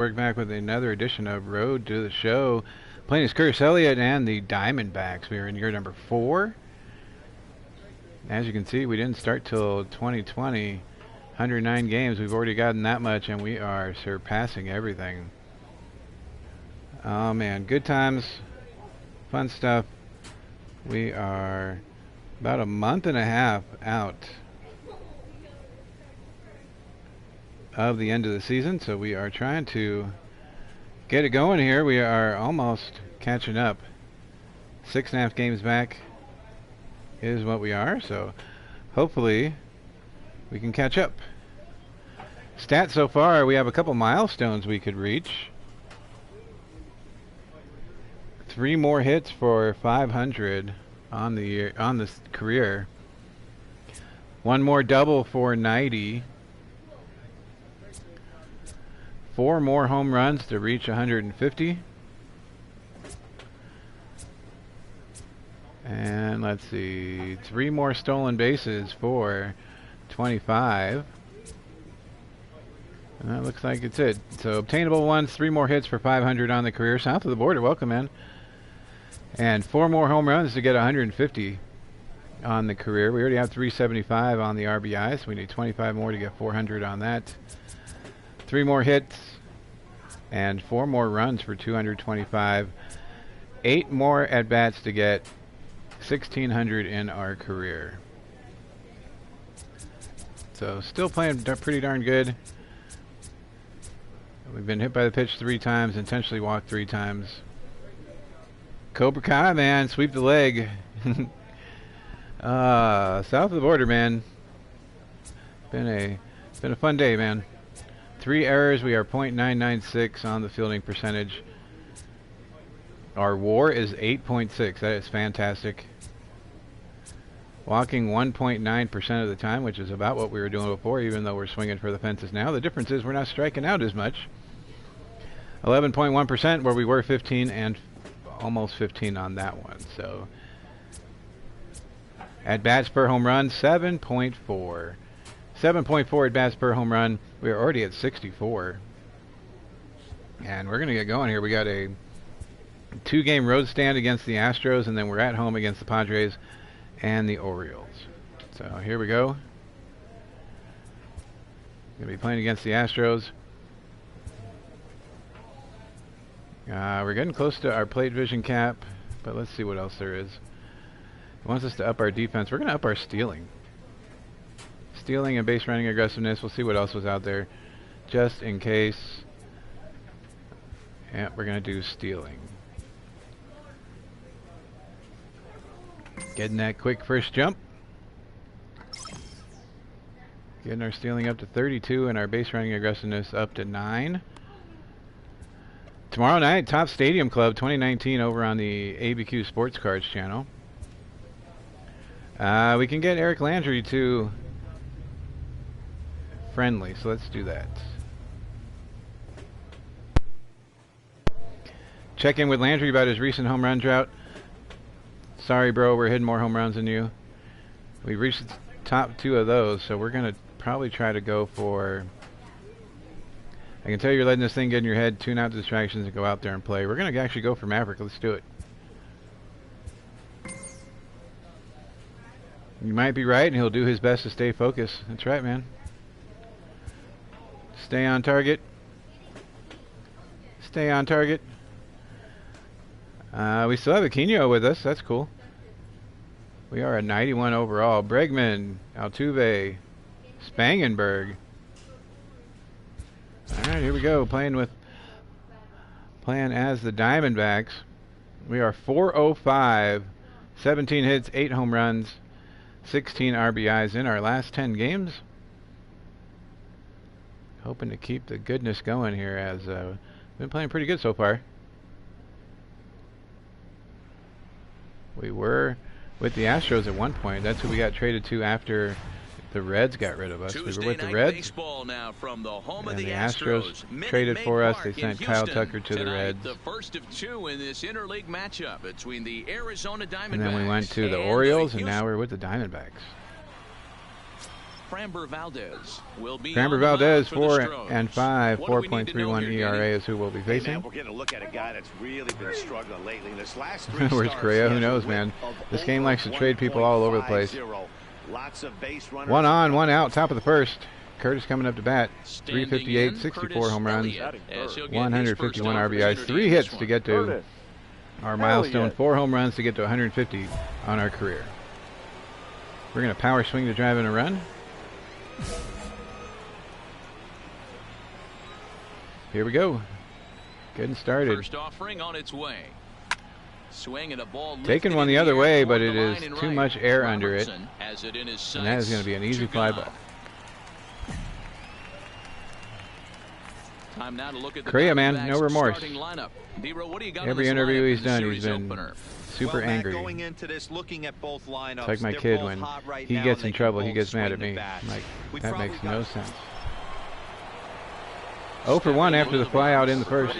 We're back with another edition of Road to the Show. Playing as Curtis Elliott and the Diamondbacks. We are in year number 4. As you can see, we didn't start till 2020. 109 games. We've already gotten that much, and we are surpassing everything. Oh man, good times, fun stuff. We are about a month and a half out of the end of the season, so we are trying to get it going here. We are almost catching up. 6.5 games back is what we are, so hopefully we can catch up. Stats so far, we have a couple milestones we could reach. 3 more hits for 500 on the year, on this career. 1 more double for 90. 4 more home runs to reach 150. And let's see, 3 more stolen bases for 25. And that looks like it's it. So obtainable ones, 3 more hits for 500 on the career. South of the border, welcome in. And 4 more home runs to get 150 on the career. We already have 375 on the RBI, so we need 25 more to get 400 on that. 3 more hits and 4 more runs for 225. 8 more at-bats to get 1,600 in our career. So still playing pretty darn good. We've been hit by the pitch 3 times, intentionally walked 3 times. Cobra Kai, man, sweep the leg. South of the border, man. Been a fun day, man. 3 errors. We are .996 on the fielding percentage. Our WAR is 8.6. That is fantastic. Walking 1.9% of the time, which is about what we were doing before, even though we're swinging for the fences now. The difference is we're not striking out as much. 11.1% where we were 15 and almost 15 on that one. So at bats per home run, 7.4. 7.4 at bats per home run. We are already at 64. And we're going to get going here. We got a 2-game road stand against the Astros, and then we're at home against the Padres and the Orioles. So here we go. Going to be playing against the Astros. We're getting close to our plate vision cap, but let's see what else there is. It wants us to up our defense. We're going to up our stealing. Stealing and base running aggressiveness. We'll see what else was out there, just in case. Yeah, we're going to do stealing. Getting that quick first jump. Getting our stealing up to 32 and our base running aggressiveness up to 9. Tomorrow night, Top Stadium Club 2019 over on the ABQ Sports Cards channel. We can get Eric Landry to friendly, so let's do that. Check in with Landry about his recent home run drought. Sorry, bro, we're hitting more home runs than you. We've reached the top 2 of those, so we're going to probably try to go for... I can tell you're letting this thing get in your head. Tune out distractions and go out there and play. We're going to actually go for Maverick. Let's do it. You might be right, and he'll do his best to stay focused. That's right, man. Stay on target. Stay on target. We still have Aquino with us. That's cool. We are at 91 overall. Bregman, Altuve, Spangenberg. Alright, here we go. Playing as the Diamondbacks. We are 405. 17 hits, 8 home runs, 16 RBIs in our last 10 games. Hoping to keep the goodness going here, as we've been playing pretty good so far. We were with the Astros at one point. That's who we got traded to after the Reds got rid of us. We were with the Reds, now from the home and of the Astros traded for us. They sent Kyle Tucker to the Reds. The first of 2 in this interleague matchup between the Arizona Diamondbacks and then we went to the Orioles, and now we're with the Diamondbacks. Framber Valdez will be Framber Valdez, 4 and 5, 4.31 ERA is who we'll be facing. Hey man, we're getting a look at a guy that's really been struggling lately. In this last Where's Correa? Who knows, man? This game likes to trade people all over the place. Lots of base runners. 1 on, 1 out, top of the first. Curtis coming up to bat. 358, 64 home runs, 151 RBIs, 3 hits to get to our milestone, 4 home runs to get to 150 on our career. We're going to power swing to drive in a run. Here we go. Getting started. First offering on its way. Swing and a ball taking one the other way, but it is too much air under it. And that is going to be an easy fly ball. Time now to look at the Correa, man, no remorse. Every interview he's done, he's been super angry. Going into this, looking at both lineups, it's like my kid when he gets in trouble, he gets mad at me. I'm like, that makes no sense. 0 for 1 after the fly out in the first.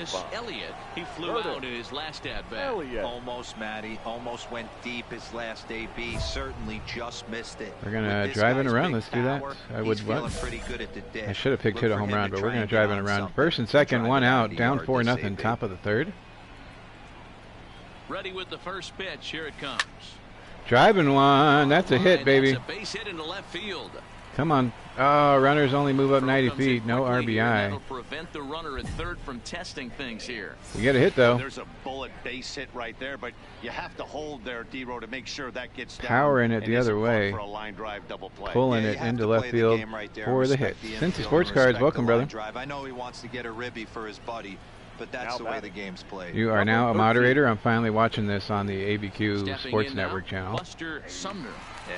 He flew out in his last at bat. Almost, Matty. Almost went deep his last AB. Certainly just missed it. We're going to drive in a run. Let's do that. I would what? I should have picked hit a home run, but we're going to drive in a run. First and second, 1 out, down 4-0, top of the third. Ready with the first pitch. Here it comes. Driving one. That's a hit, baby. That's a base hit into left field. Come on. Oh, runners only move up 90 feet. No RBI. That'll prevent the runner at third from testing things here. You get a hit, though. There's a bullet base hit right there, but you have to hold there, D-Row, to make sure that gets down. Powering it the other way. For a line drive double play. Pulling it into left field for the hit. Cincy Sports Cards, welcome, brother. I know he wants to get a ribby for his buddy, but that's the way the game's played. You are now a moderator. I'm finally watching this on the ABQ Sports Network channel. Buster Sumner,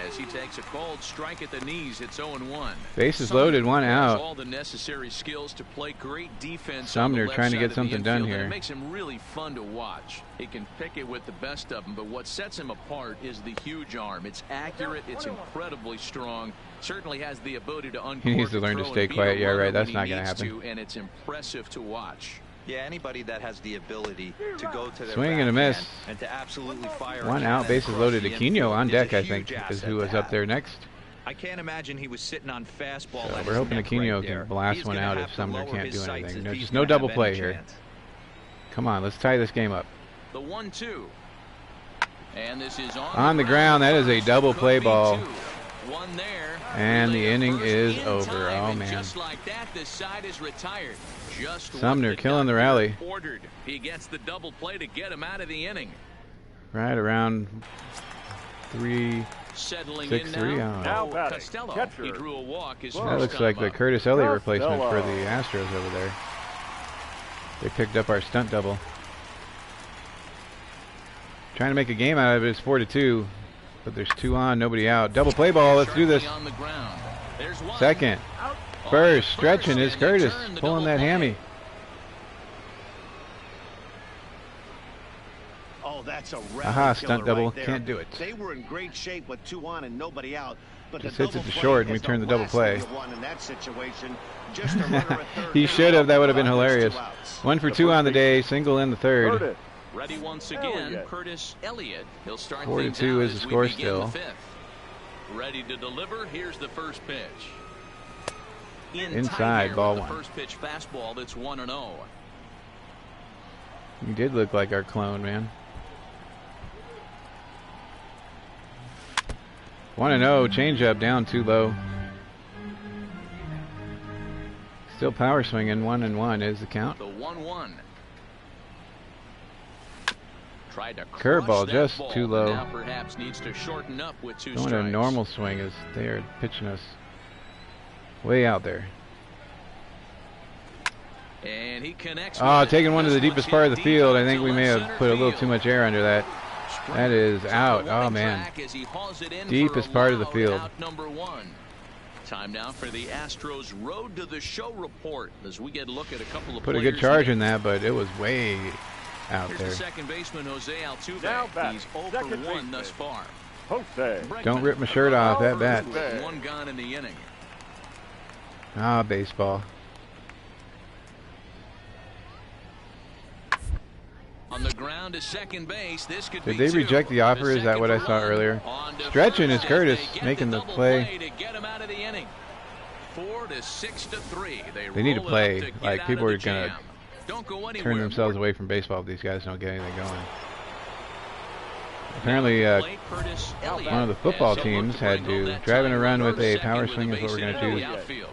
as he takes a cold strike at the knees, it's 0-1. Bases loaded, 1 out. All the necessary skills to play great defense. Sumner trying to get something done here. It makes him really fun to watch. He can pick it with the best of them, but what sets him apart is the huge arm. It's accurate. It's incredibly strong. Certainly has the ability to uncork. He needs to learn to stay quiet. Yeah, right. That's not going to happen. And it's impressive to watch. Yeah, anybody that has the ability to go to their swing and a miss, and to absolutely fire 1 out, bases loaded. Aquino on deck, I think, is who was up there next. I can't imagine he was sitting on fastball. So we're hoping Aquino can blast one out if Sumner can't do anything. No, just no double play here. Come on, let's tie this game up. The 1-2, and this is on the ground. That is a double play ball. One there, and the inning is over. Oh man! Just like that, the side is retired. Just Sumner killing the rally. Ordered. He gets the double play to get him out of the inning. Right around 3-6-3. Now Costello. He drew a walk. That looks like the Curtis Elliott replacement for the Astros over there. They picked up our stunt double. Trying to make a game out of it. It's 4-2. But there's 2 on, nobody out. Double play ball. Let's do this. Second. First. Stretching is Curtis. Pulling that hammy. Oh, that's a aha, stunt double. Can't do it. They were in great shape with 2 on and nobody out. But just hits it to short and we turn the double play. In that situation, just a runner at third. He should have. That would have been hilarious. 1 for 2 on the day. Single in the third. Ready once again, Curtis Elliott. He'll start 4-2 is the score still. Ready to deliver. Here's the first pitch. Inside, ball 1. First pitch fastball. That's 1-0. He did look like our clone, man. 1-0. Changeup down too low. Still power swinging. 1-1 is the count. The 1-1. Curveball just too low. Now perhaps needs to shorten up with 2 Going strikes. a normal swing as they are pitching us way out there. And he connects. Taking one to the deepest part of the field. I think we may have put a little too much air under that. That is out. Oh man. Deepest part of the field. Number 1. Time now for the Astros Road to the Show report as we get a look at a couple of put a good charge in that, but it was way out Here's there. The second baseman Jose Altuve. He's 0 for 1 thus far. Don't rip my shirt off at bat. 1 gone in the inning. Baseball. On the ground to second base. This could Did be they reject the offer? Is that what I saw earlier? Stretching is Curtis making the play. To get him out of the inning. 4 to 6 to 3. They need to roll it play. up to get Like, out people of are the going jam. Don't go to anywhere. turn themselves away from baseball if these guys don't get anything going. Apparently, one of the football teams had to drive in a run with a power swing is what we're going to do.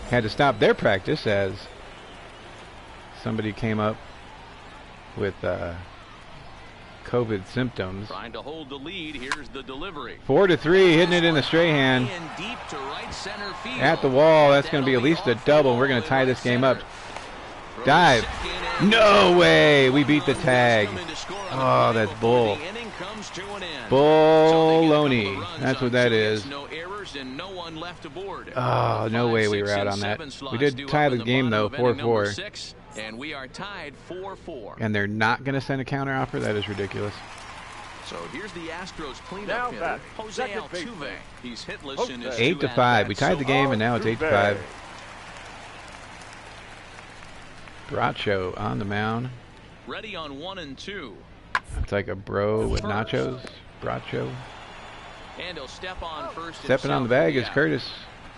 Had to stop their practice as somebody came up with COVID symptoms. Trying to hold the lead. Here's the delivery. 4 to 3, hitting it in the straight hand. Deep to right center field. At the wall, that's going to be at least a double. We're going to tie this game up. Dive. No way. We beat the tag. Oh, that's bull. Bull-loney. That's what that is. Oh, no way we were out on that. We did tie the game, though, 4-4. And we are tied 4-4. And they're not going to send a counter offer? That is ridiculous. So here's the Astros cleanup hitter, Jose Altuve. He's hitless in his 8 to 5. We tied the game, and now it's 8 to 5. Bracho on the mound. Ready on 1 and 2. It's like a bro with nachos. Bracho. And he'll step on first. Stepping on the bag is Curtis,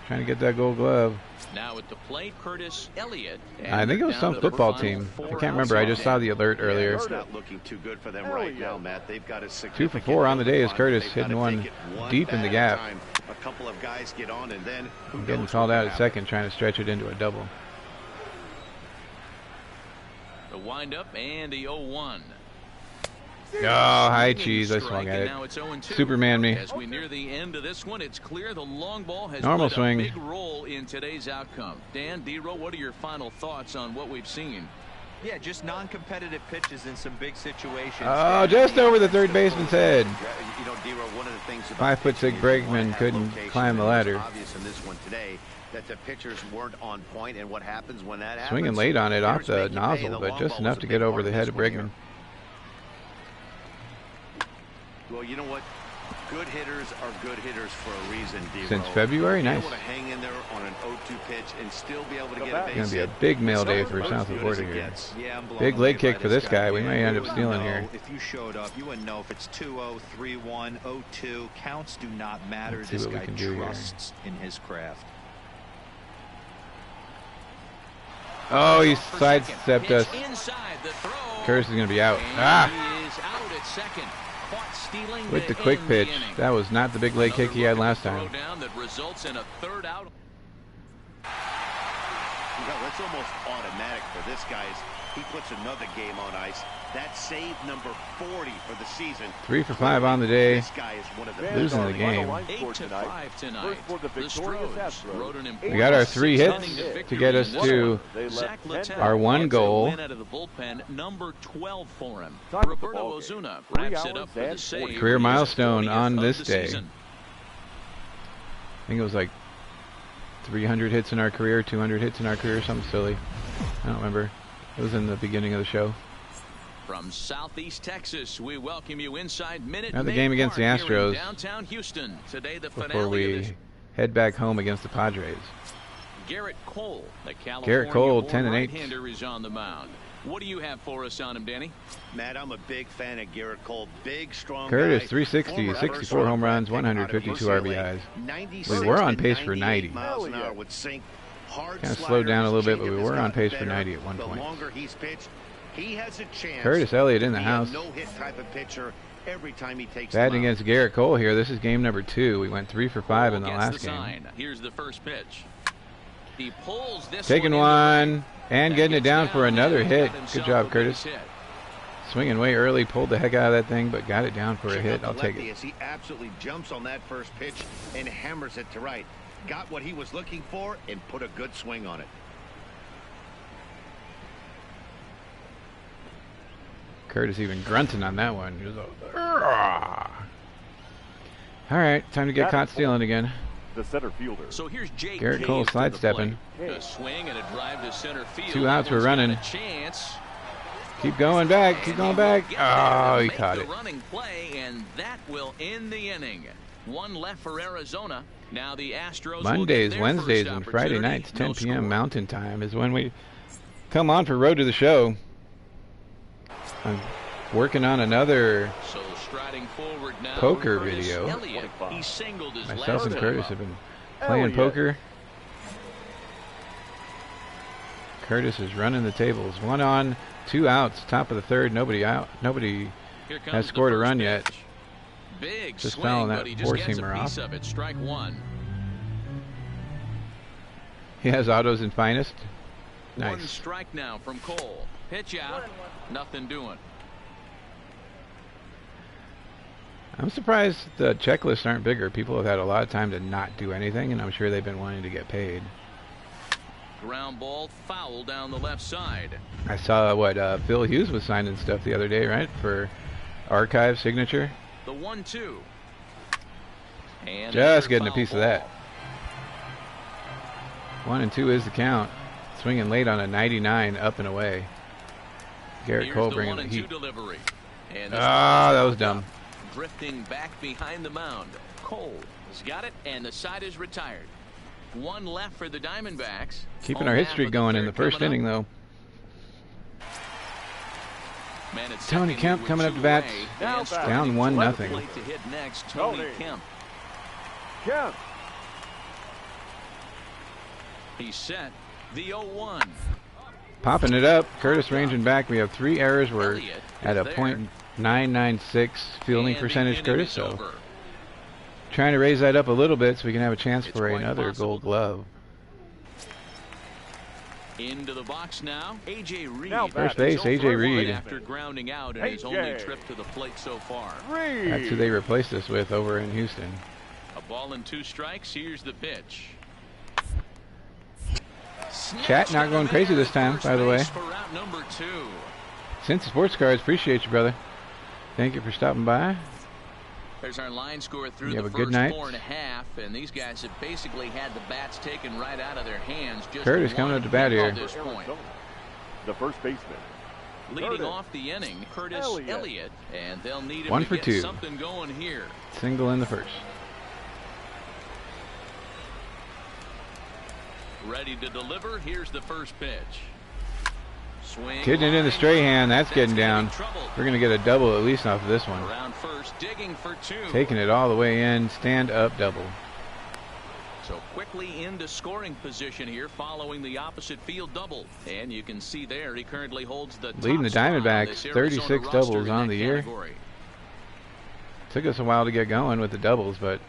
trying to get that gold glove. Now at the plate, Curtis Elliott. I think it was some football team. I can't remember. I just saw the alert earlier. It's not looking too good for them right now, Matt. They've got a 2 for 4 on the day is Curtis, hitting one deep in the gap. A couple of guys get on, and then Getting called out at second, trying to stretch it into a double. The windup and the 0-1. Oh, high cheese. I swung at it. Superman me. As we near the end of this one, it's clear the long ball has Normal played swing. a big role in today's outcome. Dan, D-Row, what are your final thoughts on what we've seen? Yeah, just non-competitive pitches in some big situations. Oh, just over the third baseman's head. You know, D-Row, one of the things about 5'6" Bregman couldn't climb the ladder. Obvious in this one today that the pitchers weren't on point, and what happens when that happens? Swinging late on it off the Hitters make you pay, and nozzle, the but long just ball enough was to a get big over part the of head this of one Bregman. here. Well, you know what? Good hitters are good hitters for a reason, D-Row. Since February, nice. Able to hang in there on an 0-2 pitch and still be able to get a base Going to be a hit. big mail day It's for not south of as the good as border it here. gets. Yeah, I'm blown Big away leg kick by for this guy. We man. may end up You stealing wouldn't here. know if you showed up, you wouldn't know if it's 2-0, 3-1, 0-2. Counts do not matter. Let's see This what we guy can do here. trusts in his craft. Oh, he sidestepped us. Curtis is going to be out. Ah! With the quick pitch. That was not the big leg kick he had last time. That results in a third out. You know, it's almost automatic for this guy. He puts another game on ice. That's save number 40 for the season. 3 for 5 on the day. This guy is one of the Losing the game. 8 to 5 tonight. The Stros wrote an important We got our 3 hits to get us to our 1 goal. Out of the bullpen, number 12 for him. Roberto Ozuna wraps it up for the save. Career milestone on of this the day. season. I think it was like 300 hits in our career, 200 hits in our career, something silly. I don't remember. It was in the beginning of the show. From Southeast Texas, we welcome you inside Minute Now the Maid game against the Park here in Astros downtown Houston. Today the before finale of this. we head back home against the Padres. Garrett Cole, the California Garrett Cole, born 10 and 8. right-hander, is on the mound. What do you have for us on him, Danny? Matt, I'm a big fan of Garrett Cole. Big, strong Curtis, guy. 360, Former 64 first-round home runs, pick out of 152 UCLA. RBIs. 96 We were on to pace for 98 90. miles an hour with sink. Hard Kind of slider, slowed down a his little bit, but changeup we has were on gotten pace for better. 90 at one The point. longer he's pitched, he has a chance. Curtis Elliott in the to be a house. no-hit type of pitcher every time he takes Batting the mound. against Garrett Cole here. This is game number 2. We went 3 for 5 in the Cole last gets the game. sign. Here's the first pitch. He pulls this Taking one and getting it down for another hit. Good job, Curtis. Swinging way early, pulled the heck out of that thing, but got it down for a Check hit. out I'll the take lefty it. as he absolutely jumps on that first pitch and hammers it to right. Got what he was looking for and put a good swing on it. Curtis even grunting on that one. He was like, "Arrgh." All right, time to get caught stealing again. The center fielder. So here's Jake Garrett Cave Cole to the sidestepping. plate. A swing and a drive to center field. 2 outs, That we're one's got running. a chance. Keep going back, keep going back. Oh, he caught it. Running play, and that will end the inning. 1 left for Arizona. Now the Astros Mondays, Wednesdays, and Friday nights, 10 p.m. Mountain Time is when we come on for Road to the Show. I'm working on another So striding forward now, poker Curtis video. Elliott. He singled his Myself last and time Curtis up. have been playing poker. Curtis is running the tables. 1 on, 2 outs. Top of the third. Nobody out. Nobody has scored a run yet. Big Just swing, fouling but that he just gets four-seamer a piece off. of it. Strike 1. He has autos and finest. 1 Nice. strike now from Cole. Pitch out. Nothing doing. I'm surprised the checklists aren't bigger. People have had a lot of time to not do anything, and I'm sure they've been wanting to get paid. Ground ball foul down the left side. I saw what Phil Hughes was signing stuff the other day, right? For archive signature. The 1-2. And Just another getting a foul piece of ball. that. 1 and 2 is the count. Swinging late on a 99, up and away. Garrett Here's Cole the bringing the 1-2 heat. delivery. And this Ah, one that was is dumb. up. Drifting back behind the mound. Cole has got it, and the side is retired. 1 left for the Diamondbacks. Keeping Home our hit half streak of going in third the first coming inning, up. though. Man at Tony second Kemp with coming up 2 to bat. away, Now and back. Down 1-0. to the plate to hit next, Tony Kemp. Kemp. He's set. The 0-1. Popping it up. Curtis ranging back. We have 3 errors. We're Elliott at a is there. .996 fielding And the percentage, inning Curtis. is So over. trying to raise that up a little bit so we can have a chance It's for quite another possible. Gold Glove. Into the box now, A.J. Reed. Now First batting, base, A.J. Reed. After grounding out in his A.J. only trip to the plate so far. That's who they replaced us with over in Houston. A ball and 2 strikes. Here's the pitch. Chat not going crazy this time, by the way. For route number 2. Since Sports Cards, appreciate you, brother. Thank you for stopping by. There's our line score through You the have a good first night. 4.5, and these guys have basically had the bats taken right out of their hands. Just Curtis coming up to bat at here. this point. The first baseman. Leading Curtis off the inning, Curtis Elliott. Elliott, and they'll need him 1 to for get 2. something going here. Single in the first. Ready to deliver. Here's the first pitch. Swing. Hitting it in the straight hand. That's getting down. Trouble. We're going to get a double at least off of this one. Around first, digging for 2. Taking it all the way in. Stand up double. So quickly into scoring position here following the opposite field double. And you can see there he currently holds the Leading the top spot on Diamondbacks, this Arizona 36 roster doubles in on that the year. category. Took us a while to get going with the doubles, but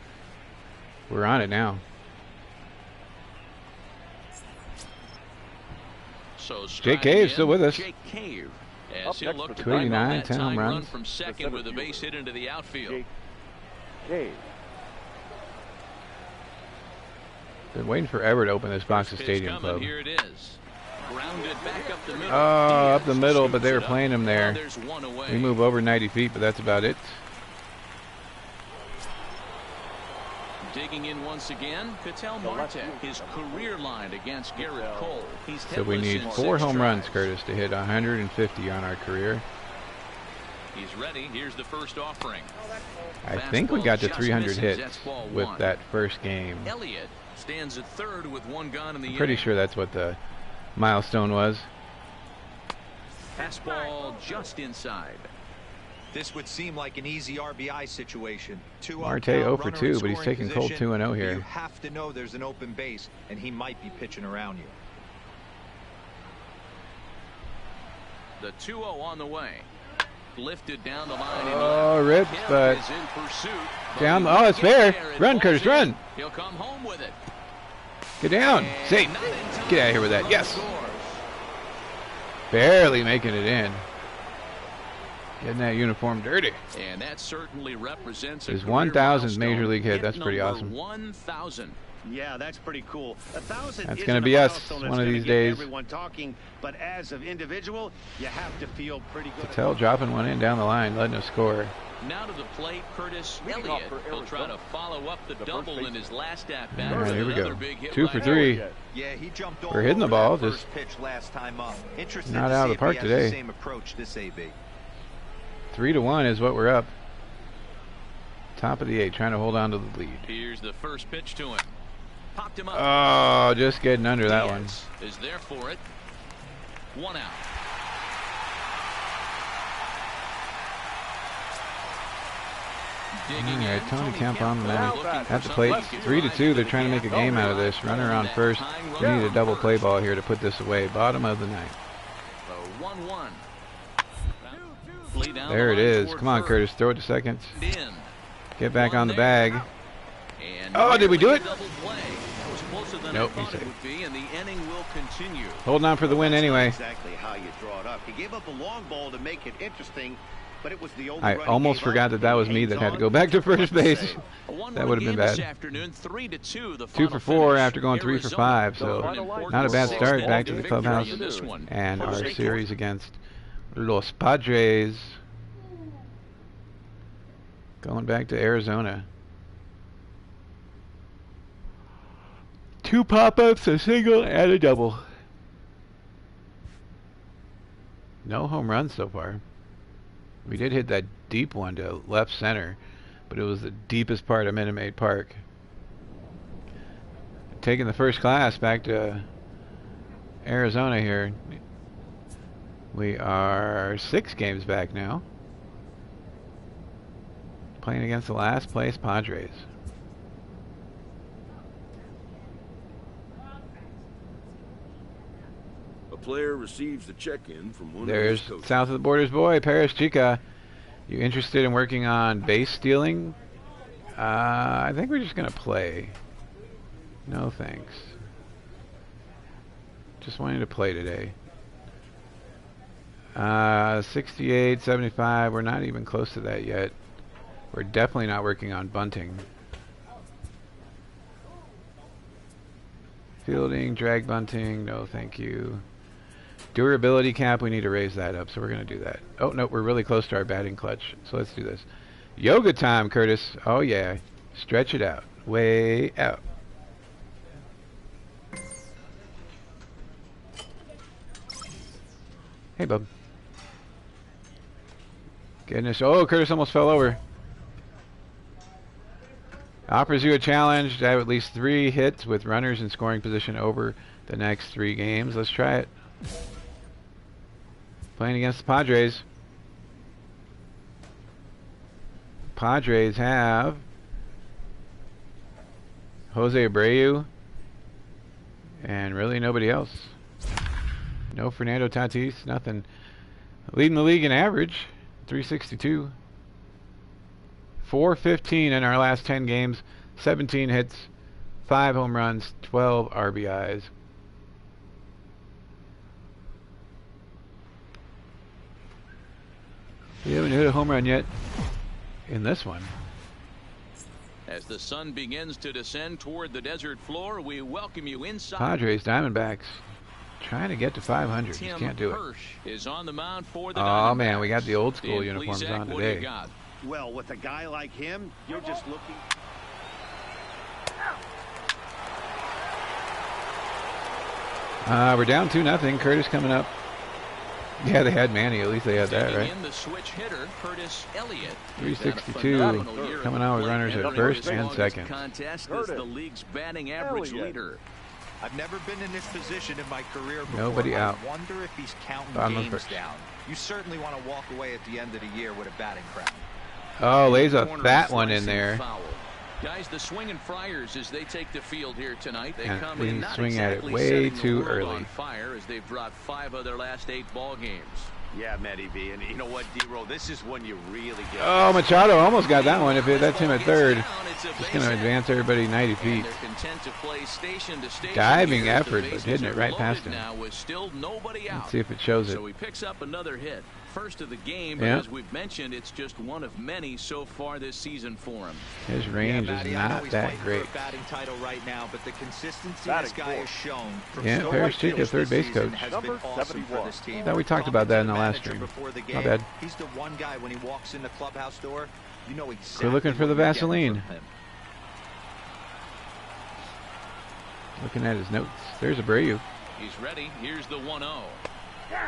we're on it now. So Jake Cave's still with us. Jake Cave, as Up he'll next look for to the bring on 289, that 10 home tying run runs. from second with a base hit into the outfield. Jake Cave. Been waiting forever to open this box of First pitch Stadium coming, Club. here it is. Grounded back up the middle. Oh, up Diaz the middle, but scoops they were it up. playing him there. Now there's 1 away. We move over 90 feet, but that's about it. Digging in once again, Ketel Marte, his career line against Garrett Cole. He's So we hitless need in 4 6 home runs, tries. Curtis, to hit 150 on our career. He's ready. Here's the first offering. I think we got to Fastball 300 just hits misses. That's ball with 1. that first game. Elliott stands at third with 1 gone in the I'm pretty inning. sure that's what the milestone was. Fastball just inside. This would seem like an easy RBI situation. 2 up Marte count, 0 for runner 2, in but he's scoring taking cold position. 2-0 You here. have to know there's an open base, and he might be pitching around you. The 2-0 on the way. Lifted down the line. in Oh, left. rips, Kemp but is in pursuit, but down. he Oh, won't it's get fair. there. It Run, falls Curtis, in. run. He'll come home with it. Get down. And Safe. not in time. Get out of here with that. Runner Yes. scores. Barely making it in. Getting that uniform dirty. And that certainly represents a His career 1,000th major milestone. league hit. That's pretty number awesome. 1,000. Yeah, that's pretty cool. 1,000 That's isn't gonna a be us milestone one that's of gonna these get days. Everyone talking, but as of individual, you have to feel pretty good. Patel dropping one in down the line, letting us score. Now to the plate, Curtis Leading Elliott. off for He'll try to Arizona. follow up the The double first in baseman. his last at bat. All right, here we go. 2 for 3. Elliott. Yeah, he jumped We're hitting the over ball, that just first pitch last time up. Interested not to out of see the if park he has today. the same approach this AB. 3-1 is what we're up. Top of the 8, trying to hold on to the lead. Here's the first pitch to him. Popped him up. Oh, just getting under that one. Diaz is there for it. 1 out. Alright, Tony Kemp on the mound at the plate. 3-2. They're trying to make a game out of this. Runner on first. We need a double play ball here to put this away. Bottom of the ninth. There it is. Come on, Curtis. Throw it to second. Get back on the bag. Oh, did we do it? Nope, he's safe. Holding on for the win anyway. Exactly how you draw it up. He gave up a long ball to make it interesting, but it was the only I almost forgot that was me that had to go back to first base. That would have been bad. 2 for 4 after going 3 for 5, so not a bad start. Back to the clubhouse and our series against Los Padres. Going back to Arizona. 2 pop-ups, a single, and a double. No home runs so far. We did hit that deep one to left center, but it was the deepest part of Minute Maid Park. Taking the first class back to Arizona here. We are 6 games back now. Playing against the last place Padres. Player receives the check-in from one There's of his coaches. south of the borders boy, Paris Chica. You interested in working on base stealing? I think we're just gonna play. No thanks. Just wanting to play today. 68, 75. We're not even close to that yet. We're definitely not working on bunting. Fielding, drag bunting. No, thank you. Durability cap, we need to raise that up, so we're going to do that. Oh, no, we're really close to our batting clutch, so let's do this. Yoga time, Curtis. Oh, yeah. Stretch it out. Way out. Hey, bub. Goodness. Oh, Curtis almost fell over. Offers you a challenge to have at least 3 hits with runners in scoring position over the next 3 games. Let's try it. Playing against the Padres. Padres have Jose Abreu and really nobody else. No Fernando Tatis, nothing. Leading the league in average, 362. 415 in our last 10 games, 17 hits, 5 home runs, 12 RBIs. We haven't hit a home run yet in this one. As the sun begins to descend toward the desert floor, we welcome you inside. Padres, Diamondbacks, trying to get to 500. Just can't do it. Is on the mound for the Oh man, we got the old school uniforms on today. Well, with a guy like him, you're just looking. We're down 2-0. Curtis coming up. Yeah, they had Manny. At least they had that, right? In the switch hitter, Curtis Elliott. 362 coming out with runners at first and second. Contest is the league's batting average leader. I've never been in this position in my career before. Nobody out. I wonder if he's counting games down. You certainly want to walk away at the end of the year with a batting crown. Oh, lays a fat one in there. Guys, the swinging Friars as they take the field here tonight. They And come in not swing at it exactly way setting the too world early. on fire as they've dropped 5 of their last 8 ball games. Yeah, Matty V, and you know what, D-Roll, this is when you really get. Oh, Machado almost got that one. If that's him at third, just going to advance everybody 90 feet. Diving effort, but hitting it right past him. Let's see if it shows it. So he picks up another hit. First of the game, but as we've mentioned, it's just one of many so far this season for him. His range is not that great. For a batting title right now, but the consistency this guy has shown from Paris Chica, third base coach. Number 71. I thought we talked about that in the last stream. Not bad. He's the one guy when he walks in the clubhouse door, you know exactly. We're looking for the what you're getting Vaseline. from him. Looking at his notes. There's Abreu. He's ready. Here's the 1-0.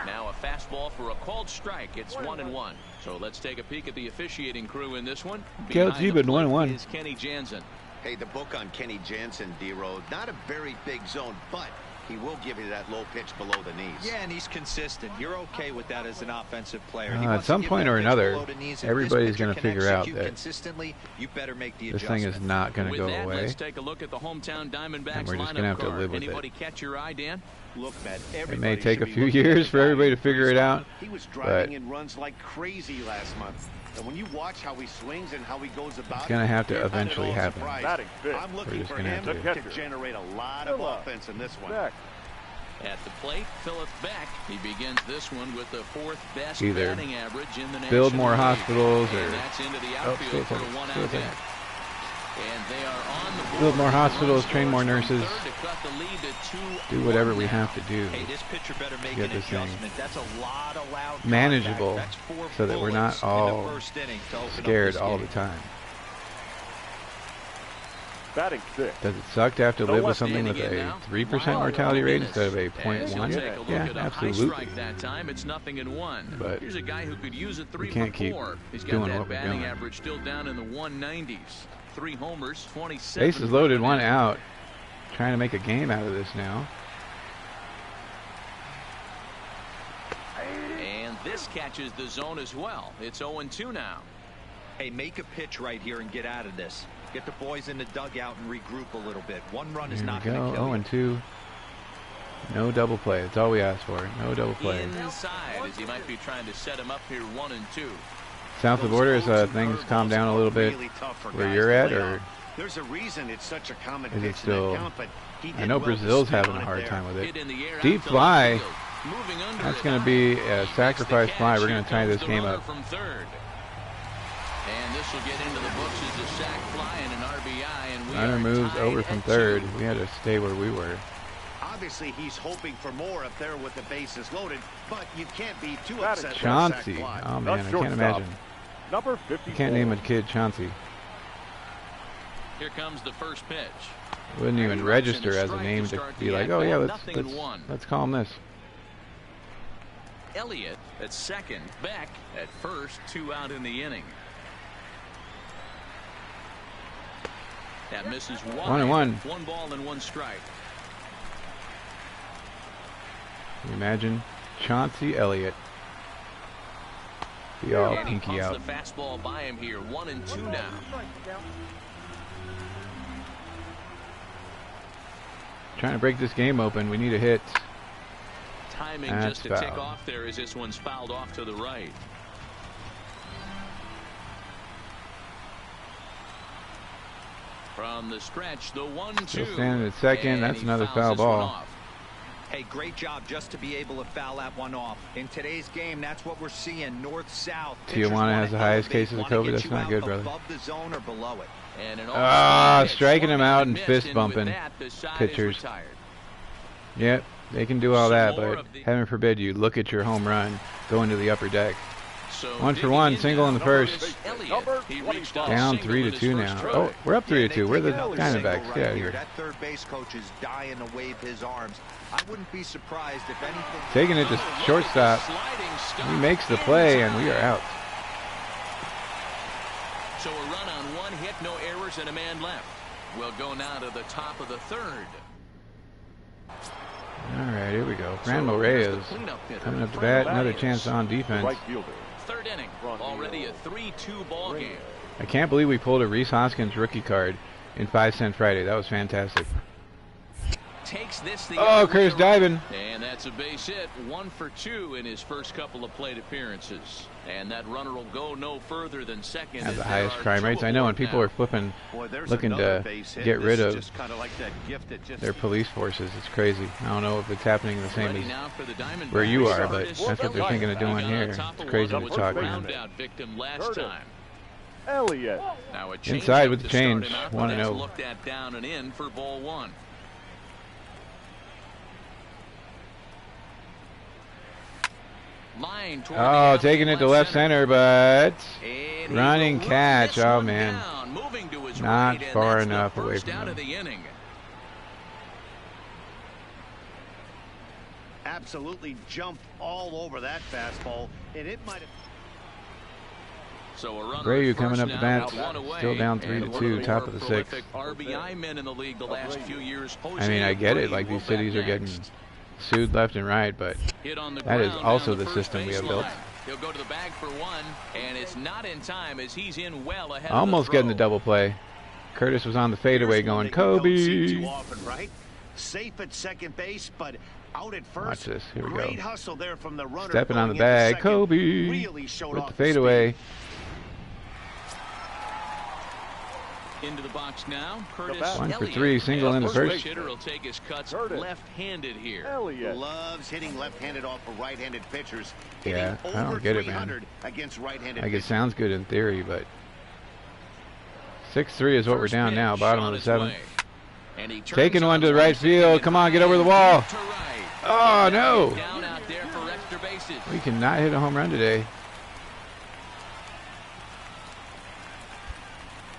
Now a fastball for a called strike. It's 1-1. So let's take a peek at the officiating crew in this one. Cal's even 1-1. Is Kenny Jansen. Hey, the book on Kenny Jansen, D-Roll, not a very big zone, but He will give you that low pitch below the knees. Yeah, and he's consistent. You're okay with that as an offensive player. At some point or another, everybody's going to figure out that you better make the this thing is not going to go away. Let's take a look at the hometown Diamondbacks and we're just going to have to live with Anybody it. catch your eye, Dan? Look, man, It may take a few years for everybody to figure it out. He was driving in runs like crazy last month. And when you watch how he swings and how he goes about, it's going to have to you're not at eventually all happen. surprised. I'm looking just for gonna him have to generate a lot of offense in this one. At the plate, Philip Beck. He begins this one with the fourth best Either batting average in the National build more League. hospitals or And that's into the outfield for a one-out hit. And they are on the board. Build more hospitals, train more nurses, to cut the lead to 2-1 do whatever we now. have to do Hey, this pitcher better make get an this thing adjustment. That's a lot of loud manageable contact. That's 4 so that we're not bullets in the all first inning to open up scared this all game. the time. Batting six. Does it suck to have to live with something with Inning a now. 3% mortality rate instead of a As you'll 0.1? take a look Yeah, at a high absolutely. strike that time. It's 0-1. But here's a guy who could use a 3 we can't for keep 4. He's got doing that what we're batting doing. average still down in the 190s. 3 homers, 27. Bases loaded, 1 out. Trying to make a game out of this now. And this catches the zone as well. It's 0-2 now. Hey, make a pitch right here and get out of this. Get the boys in the dugout and regroup a little bit. One run is Here not we going to go. kill you. 0-2. No double play. That's all we asked for. No double play. Inside as he might be trying to set him up here 1-2. South of the border, is things calm down a little bit where you're at, or there's a reason it's such a common is it pitch in still? that count, but he I did know well to Brazil's spin having on a it hard there. time with it. Hit in the air Deep out to fly. left field. Moving under That's it. going to be a Makes the sacrifice catch. fly. We're Here going to tie comes this the game runner up. from third. And this will get into the books as a sac fly and an RBI. And we Runner are moves tied over from at third. 2. We had to stay where we were. Obviously, he's hoping for more up there with the bases loaded, but you can't be too upset with a sac Chauncey. fly. Oh man, I can't imagine. Number 54. You can't name a kid Chauncey. Here comes the first pitch. Wouldn't even register as a name to be like, oh yeah, let's call him this. Elliott at second, Beck at first, 2 out in the inning. That misses 1-1. 1 ball and 1 strike. Can you imagine Chauncey Elliott? Be all And he pinky pumps out. the fastball by him here, 1-2 now. Trying to break this game open. We need a hit. Timing That's just to tick foul. off there as this one's fouled off to the right. From the stretch, the 1-2. Still standing at second. And That's he another fouls foul this one ball. off. Hey, great job just to be able to foul that one off. In today's game, that's what we're seeing, north-south. Tijuana has the highest cases of COVID. That's not good, brother. Above the zone or below it. And an Ah, pitch. striking him out and Missed, fist with bumping that, the side is pitchers. retired. Yep, they can do all Some that, more but of the- heaven forbid you look at your home run, go into the upper deck. So 1 for digging 1, in single now, in the first. Elliott. He reached out Down single 3 in to his 2 first now. try. Oh, we're up 3 to 2. We're the Single Diamondbacks. right Get out of here. here. That third base coach is dying to wave his arms. I wouldn't be surprised if anything. Taking it to shortstop. Sliding stop He makes the play, and we are out. So a run on 1 hit, no errors, and a man left. We'll go now to the top of the third. All right, here we go. Franmil Reyes coming up to bat. Another chance on defense. Right fielder. Third inning, already a 3-2 ball game. I can't believe we pulled a Rhys Hoskins rookie card in 5 Cent Friday. That was fantastic. Takes this the Oh, other way Chris around. diving. And that's a base hit. 1 for 2 in his first couple of plate appearances. And that runner will go no further than second. Have as the there highest are crime 2 rates. I know, and aboard people now. are flipping, Boy, there's looking another to base hit. get This rid is of just kind of like that gift that just their police forces. It's crazy. I don't know if it's happening the same Ready as now for the Diamondbacks. where you are, but Curtis that's what they're thinking of doing Elliott. here. On top It's of crazy one to was talk a about. ground out victim last Curtis. time. Elliott. Now a Inside changeup with the to start change, him out, 1-0. that's looked at down and in for ball 1. Line toward the Oh, alley, taking it to left center, but And he running will catch. this Oh, one man. down, moving to his Not right, and far that's the enough away first from out him. of the inning. absolutely jumped all over that fastball, and it might have. So a runner Brayu at coming first up the now, bench, out one away, still down and 3-2, top of the prolific sixth. RBI men in the league the last few years. I mean, I get it, like these cities are getting sued left and right, but that is also the system we have built. He'll go to the bag for one, and it's not in time as he's in well ahead. Almost getting the double play. Curtis was on the fadeaway going, Kobe. Right? Safe at second base, but out at first. Watch this. Here we Great go. hustle there from the runner. Stepping on the going into bag. second. Kobe Really showed with off the fadeaway. Into the box now. Curtis 1 for Elliott. 3, single in the first. Hitter will take his cuts Curtis left-handed here. Elliott. Loves hitting left-handed off of right-handed pitchers. Yeah, Hitting I over don't get it, 300 man. against right-handed Like, it pitchers. sounds good in theory, but 6-3 is what we're First down pitch now, bottom of on the its seventh. way. And he turns Taking one on to the the right field. and Come on, get over the wall. to right. Oh, no. Down out there for extra bases. We cannot hit a home run today.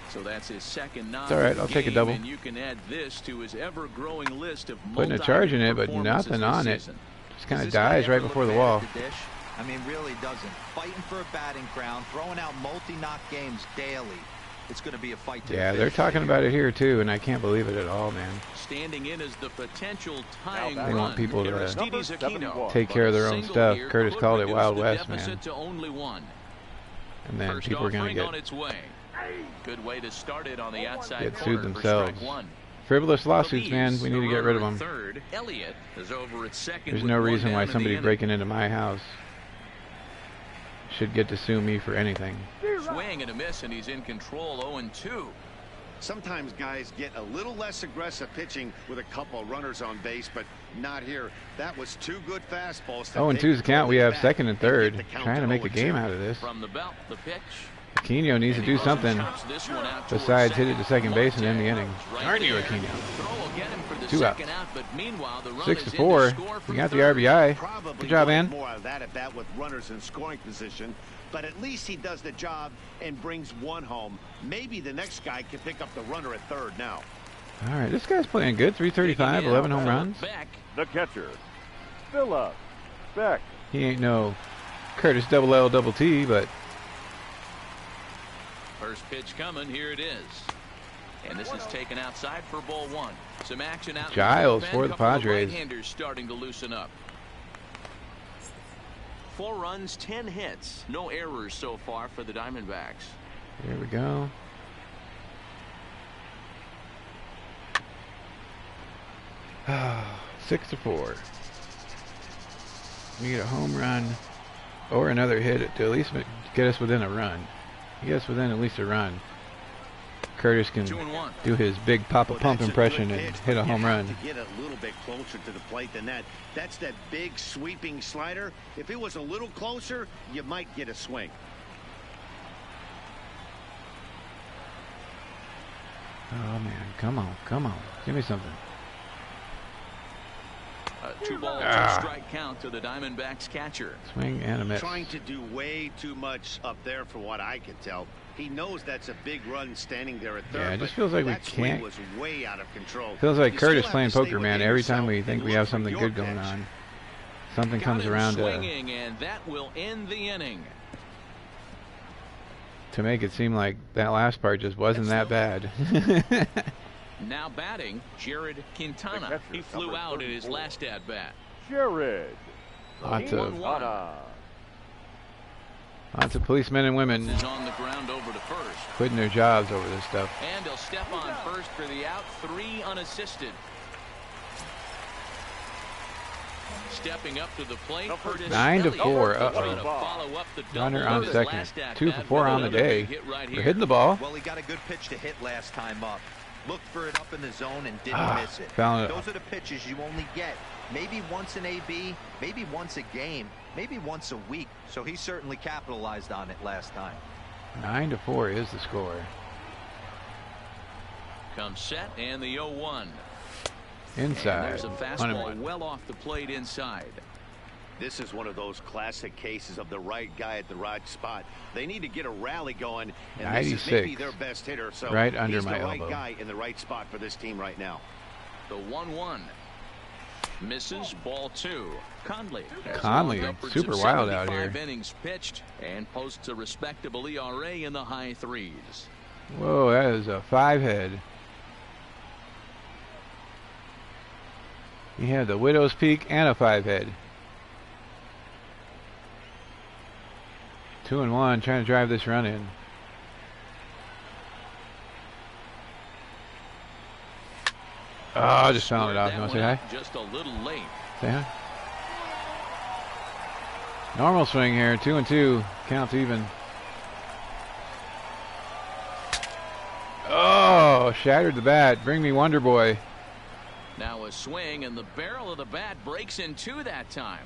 So that's his second nod. It's all right, I'll take a double. And you can add this to his ever-growing list of Putting a charge in it, but multi-performances nothing this on it. season. Just kind Does of this guy dies ever right look before the bad wall. at the dish? I mean, really doesn't. Fighting for a batting crown, throwing out multi-knock games daily. It's going to be a fight to Yeah, the they're finish talking right about it here too, and I can't believe it at all, man. Standing in as the potential tying They run. want people to Aristides Number Aquino. 71. Take care of their own Single stuff. here Curtis could called it reduce Wild the West, deficit man. to only one. And then First people are going offering to on get its way. Good way to start it on the outside Get corner sued for strike themselves. one. frivolous lawsuits, man. Believes We need to the get rid of runner them. at third. Elliott is over at second. There's with no one reason down why in the somebody inning. breaking into my house should get to sue me for anything. Swing and a miss, and he's in control. 0-2. Sometimes guys get a little less aggressive pitching with a couple of runners on base, but not here. That was two good fastballs. 0-2's the count. We have second and third. Trying to make a game out of this. From the belt, the pitch. Aquino needs to do something This one out towards besides hit it to second. second base and end the inning. Right Darn you, there. Aquino. Throw will get him for the 2 second outs. out, but meanwhile, the run 6 is to in 4. score for We got the third. RBI. Probably Good job, wanted man. more of that at bat with runners in scoring position, but at least he does the job and brings one home. Maybe the next guy can pick up the runner at third now. All right, this guy's playing good. 335, 11 home runs. Beck. The catcher, Philip Beck. He ain't no Curtis double L double T, but First pitch coming. Here it is. And this is taken outside for ball one. Some action out. in Giles bullpen. for the Couple of Padres. right-handers starting to loosen up. 4 runs, 10 hits. No errors so far for the Diamondbacks. here we go. Six to 4. We need a home run or another hit to at least get us within a run. Get us within at least a run. Curtis can 2-1. do his big Papa Well, Pump that's a impression good and pitch, hit a but home you have run. to get a little bit closer to the plate than that. That's that big sweeping slider. If it was a little closer, you might get a swing. Oh man, come on, come on. Give me something. A 2-ball, Ah. 2-strike count to the Diamondbacks catcher. Swing and a miss. Trying to do way too much up there for what I can tell. He knows that's a big run standing there at third. Yeah, it just but feels like we that swing can't- was way out of control. Feels like You still Curtis have playing to stay poker, man. within Every time yourself we and think we look have for something your good going pitch. on, something Got comes him around to swinging, and that will end the inning. make it seem like that last part just wasn't that bad. Now batting, Jared The Quintana. catcher, He flew number out in his 34. last at-bat. Jared Lots of Quintana. policemen and women Is on the ground over to first. quitting their jobs over this stuff. And he'll step on first for the out. 3 unassisted. Stepping up to the plate, Curtis 9 to Elliott 4. trying to Uh-oh. follow up the Runner double on of his second. last at-bat 2 for 4 with on the another day. big hit right We're here. hitting the ball. Well, he got a good pitch to hit last time up. Looked for it up in the zone and didn't miss it. Found it. Those are the pitches you only get. Maybe once an AB, maybe once a game, maybe once a week. So he certainly capitalized on it last time. 9 to 4 is the score. Comes set and the 0-1. Inside. There's a 1 and fastball 1. well off the plate inside. This is one of those classic cases of the right guy at the right spot. They need to get a rally going, and this is maybe 96. their best hitter. So Right under he's my the right elbow. guy in the right spot for this team right now. The 1-1. Misses, ball 2. Conley. Conley, super wild out here. Innings pitched and posts a respectable ERA in the high 3s. Whoa, that is a 5-head. He had the widow's peak and a 5-head. 2-1, trying to drive this run in. Oh, just found it off. You want to say hi? Just a little late. Say hi. Normal swing here. 2-2. Counts even. Oh, shattered the bat. Bring me Wonder Boy. Now a swing, and the barrel of the bat breaks in two that time.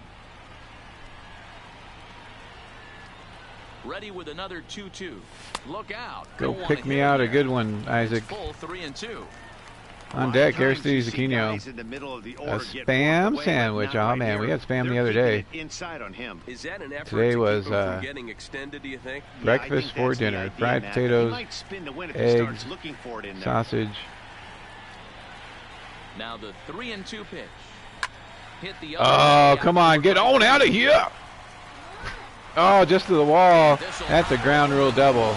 Ready with another 2-2. Look out. Go pick me out a good one, Isaac. Full 3-2. On deck, Aristides Aquino. A spam sandwich. Oh man, we had spam the other day. Is that an effort Today to was keep him from getting extended, do you think? breakfast for dinner. Fried potatoes, eggs, sausage. Now the 3-2 pitch. Hit the Oh, come on, get on out of here. Oh, just to the wall. That's a ground rule double.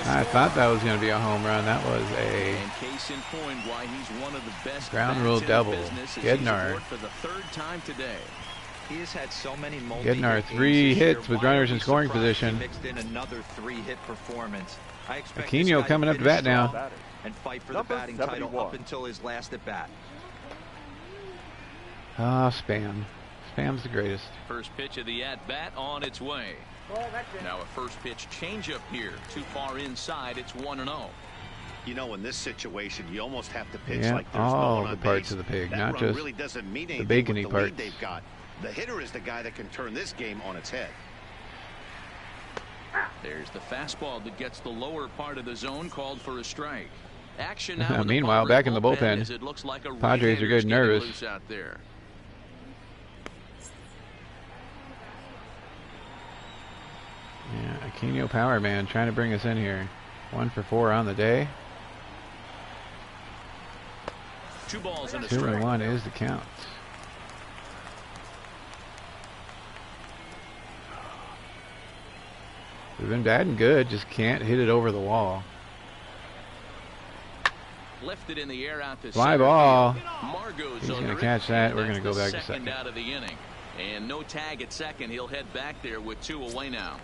I thought that was going to be a home run. That was a case in point why he's one of the best ground rule double. Gednar. For the 3rd time today. He has had so many Gednar 3 hits with runners in scoring position. Mixed in another 3-hit performance. I expect Aquino coming up to bat now. And fight for the batting title up until his last at bat. Ah, spam. Spam's the greatest. First pitch of the at-bat on its way. Now a first pitch changeup here. Too far inside. It's 1-0. You know, in this situation, you almost have to pitch Yeah, like there's no all one the on parts base. of the pig, That not run just really doesn't mean the anything bacony with the lead parts. they've got. The hitter is the guy that can turn this game on its head. There's the fastball that gets the lower part of the zone, called for a strike. Action now. Meanwhile, back in the bullpen, as it looks like a Padres are getting nervous. loose out there. Yeah, Aquino Power Man trying to bring us in here. 1 for 4 on the day. 2 balls and a 2-1 is the count. We've been bad and good, just can't hit it over the wall. Lifted in the air out to Fly ball. Margot's He's going to under catch it, that. and We're going to go that's back to the second. out of the inning. And no tag at second. He'll head back there with 2 away now.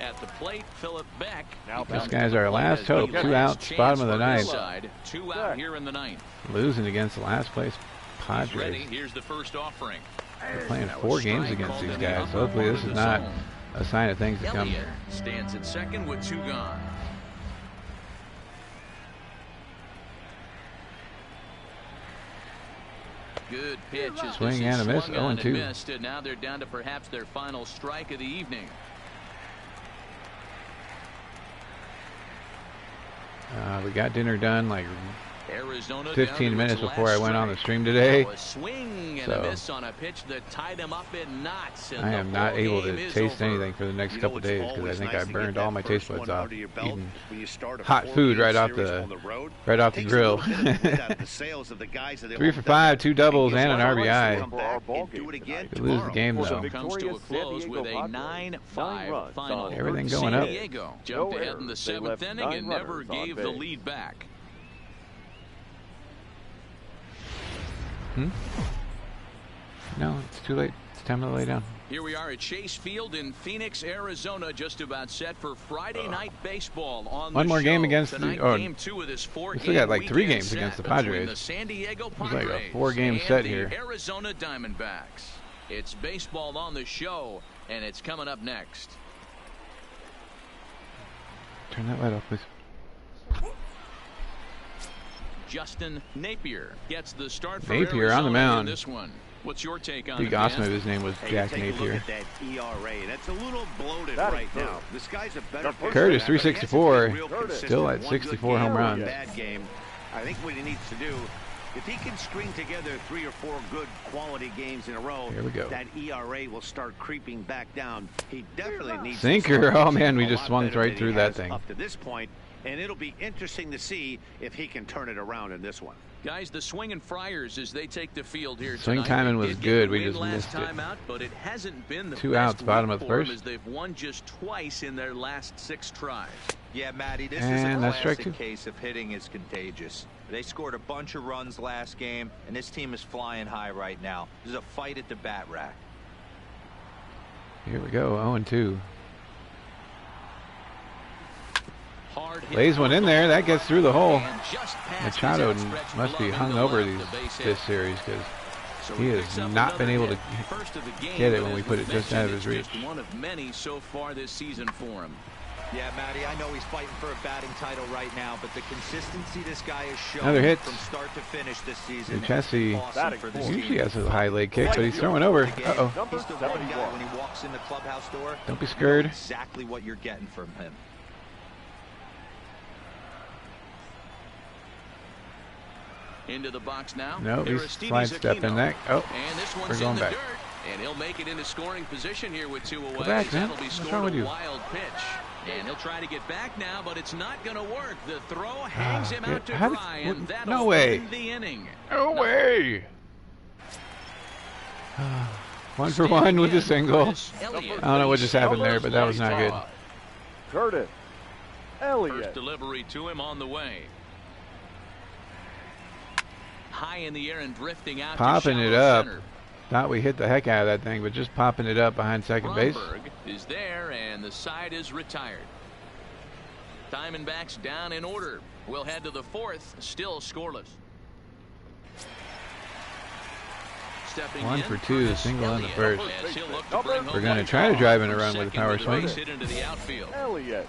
At the plate, Philip Beck. This guy's our last hope. 2 outs, bottom of the ninth. 2 out here in the ninth. Losing against the last place He's ready. Padres. Here's the first offering. We're playing 4 games against these guys. Hopefully this is not a sign of things to come. Elliott stands at second with 2 gone. Good pitch. Swing and a miss. 0-2. Missed, and now they're down to perhaps their final strike of the evening. We got dinner done like Arizona 15 minutes before I went on the stream today. A swing and a miss on a pitch that tied him up in knots. I am not able to taste anything for the next couple days because I think I burned all my taste buds off eating hot food right off the grill. 3 for 5, 2 doubles and an RBI. Could lose the game though. Comes to a close with a 9-5 final. Everything going up. San Diego jumped ahead in the 7th inning and never gave the lead back. No, it's too late. It's time to lay down. Here we are at Chase Field in Phoenix, Arizona, just about set for Friday night baseball on One more game against the we still got like 3 games against the Padres. The San Diego It's like a Padres 4-game set here. Arizona Diamondbacks. It's baseball on the show, and it's coming up next. Turn that light off, please. Justin Napier gets the start for Napier Arizona on the mound. in this one. What's your take on Big it, Dan? awesome if his name was Jack Take a Napier. look at that ERA. That's a little bloated right now. This guy's a better pitcher. Curtis, But he hasn't been 364, real consistent. still at One 64 good home game, runs. one bad game. I think what he needs to do, if he can string together 3 or 4 good quality games in a row, Here we go. that ERA will start creeping back down. He definitely needs to Sinker. start Oh pitching man, we a just lot swung better right than through he that has thing. up to this point, and it'll be interesting to see if he can turn it around in this one. Guys, the Swinging Friars as they take the field here Swing tonight. timing was good. We just last missed time it. out, but it hasn't been the 2 best outs, bottom week of the for 'em first. as they've won just twice in their last 6 tries. Yeah, Matty, this And is a that's strike classic 2. case of hitting is contagious. They scored a bunch of runs last game, and this team is flying high right now. There's a fight at the bat rack. Here we go, 0-2. Hard hit Lays one in there. That gets through the hole. and just past Machado his outstretched must be glove hung into over left, the base hit. this series because So he has picks up not been another able to hit. First of the game, get it but when we as put it just mentioned, out of his it's reach. just one of many so far this season for him. Yeah, Matty, I know he's fighting for a batting title right now, but the consistency this guy has shown Another hit. from start to finish this season is Chessie awesome for this usually team. has a high leg kick, but he's throwing over. Uh-oh. He's the one guy when he walks in the clubhouse door. Don't be you know scared. exactly what you're getting from him. Into the box now. No, he's Aristides sidestepping Aquino. that. Oh, And this we're one's going in the back. dirt, and he'll make it into scoring position here with 2 away. back, man. That'll be What's scored wrong with a you? wild pitch. And he'll try to get back now, but it's not going to work. The throw hangs him out to How did- dry, and that'll no way. end the inning. No way. 1 for 1 with a single. I don't know what just happened there, but that was not good. Curtis First Elliott. delivery to him on the way. High in the air and drifting out Popping to it shallow up. center. Thought we hit the heck out of that thing, but just popping it up behind second base. Bromberg is there, and the side is retired. Diamondbacks down in order. We'll head to the 4th, still scoreless. Stepping 1 in, for 2, Curtis single in the Elliott, first. as he'll look to bring home We're going to one try to run drive in a from run with a second power to the swing. base hit into the outfield. Elliott.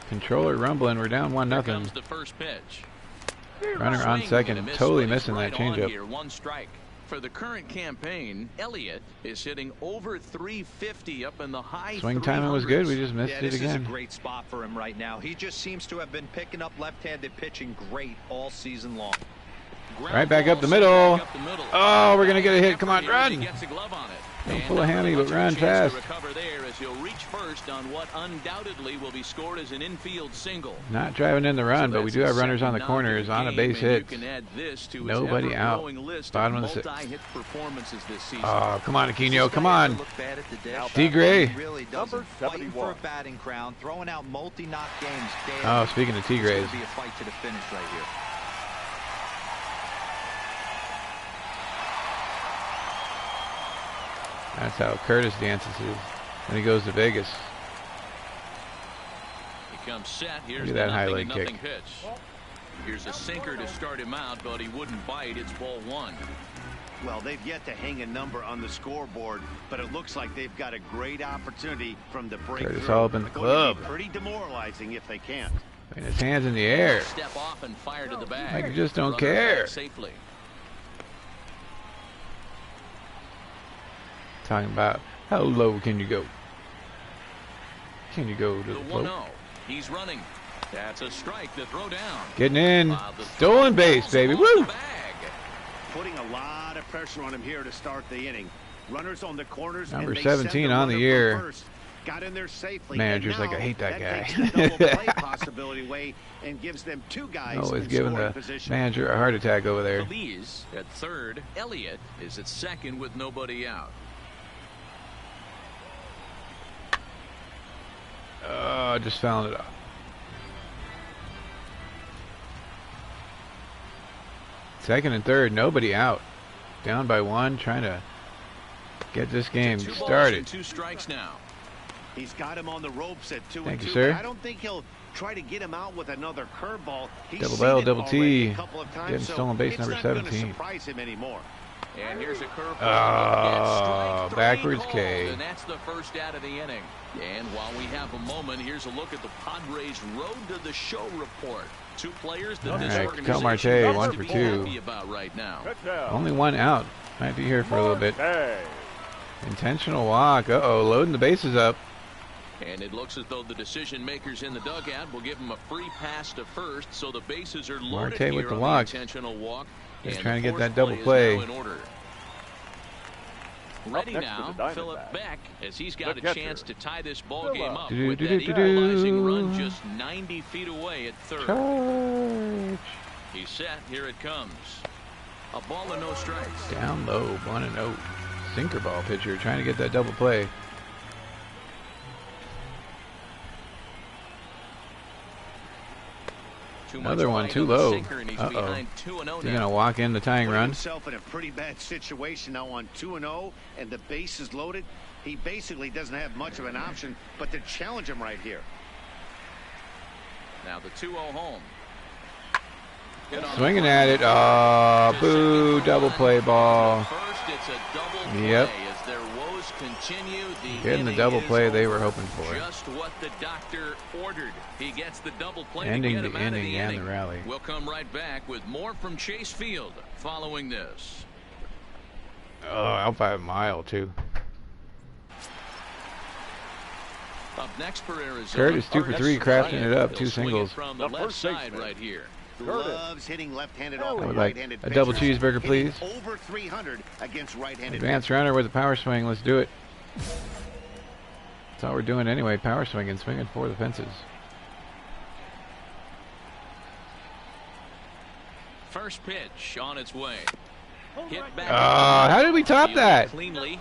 Controller rumbling. We're down 1-0. Comes the first pitch. Runner on Swing and a second. miss, Totally but he's missing that right on changeup. here, 1 strike. For the current campaign, Elliott is hitting over 350 up in the high Swing timing was good. We just missed Yeah, it this is a again. great spot for him right now. He just seems to have been picking up left-handed pitching great all season long. Right back up the middle. Oh, we're going to get a hit. Come on, run. Don't pull a hammy, but run fast. Recover there as he'll reach first on what undoubtedly will be scored as an infield single. Not driving in the run, but we do have runners on the corners on a base hit. Nobody out. Bottom of the 6th. Oh, come on, Aquino. Come on. D. Gray. Really Number doesn't. Fighting for a 71. batting crown, throwing out multi-knock games daily. Oh, speaking of T. Grays. It's gonna be a fight to the finish right here. That's how Curtis dances when he goes to Vegas. He comes set. Here's Look at that the high 0-0 leg kick. pitch. Here's a sinker to start him out, but he wouldn't bite. It's ball 1. Well, they've yet to hang a number on the scoreboard, but it looks like they've got a great opportunity from the breakthrough. Curtis all up in the Going to club. be pretty demoralizing if they can't. And his hands in the air. Step off and fire to the bag. Like you just don't Runner care. back safely. Talking about how low can you go? Can you go to The the 1-0. float? He's running. That's a strike. The throw down. Getting in. While the Stolen throw base, falls baby. off Woo! the bag. Putting a lot of pressure on him here to start the inning. Runners on the corners. Number and they send 17 the on the runner year. from first. Got in there safely. Manager's and like, now I hate that guy. Takes the double play possibility away and gives them 2 guys Always in giving scoring the position. manager a heart attack over there. Feliz at third. Elliott is at second with nobody out. Oh, just fouling it off. Second and third, nobody out. Down by 1, trying to get this game 2 balls started. and 2 strikes now. He's got him on the ropes at 2 Thank and you, 2. sir. But I don't think he'll try to get him out with another curveball. He's Double seen L, it double already T. a couple of times, Getting so stolen base it's number not gonna 17. surprise him anymore. And here's a curveball. Oh, Strike 3 backwards called, K. And that's the first out of the inning. And while we have a moment, here's a look at the Padres' road to the show report. 2 players that this Alright, organization Cal Marte, has 1 to for be 2. happy about right now. Touchdown. Only 1 out. Might be here for a little bit. Marte. Intentional walk. Uh-oh, loading the bases up. And it looks as though the decision makers in the dugout will give him a free pass to first, so the bases are loaded Marte here with the on walk. the intentional walk. Just And trying to the get that force double is play. now in order. Ready next now, to the Philip Diamondbacks, Beck, as he's got a catcher, chance to tie this ball game Phillip. up Do, with do, that do, do, equalizing do. run just 90 feet away at third. Charge. He's set. Here it comes. A ball and no strikes. Down low, 1-0. Sinker ball pitcher trying to get that double play. Another one too low. Uh-oh. He's going to walk in the tying run. Himself in a pretty bad situation now on 2-0, and the base is loaded. He basically doesn't have much of an option but to challenge him right here. Now the 2-0 home. Swinging at it. Oh, boo. Double play ball. First, it's a double Yep. play as their woes continue. Getting the double play they were hoping for. Just what the doctor ordered. He gets the double play. Ending to get the him out of inning and the rally. We'll come right back with more from Chase Field following this. Oh, out by a mile, too. Up next for Arizona. Curtis 2 for 3, crafting it up. 2 He'll swing it singles. from the left side right here. Loves hitting left-handed off I would of like right-handed a double pitchers. cheeseburger, please. Hitting over 300 against right-handed Advanced runner with a power swing. Let's do it. That's all we're doing anyway. Power swinging, swinging for the fences. First pitch on its way. Hit back. How did we top that? Cleanly,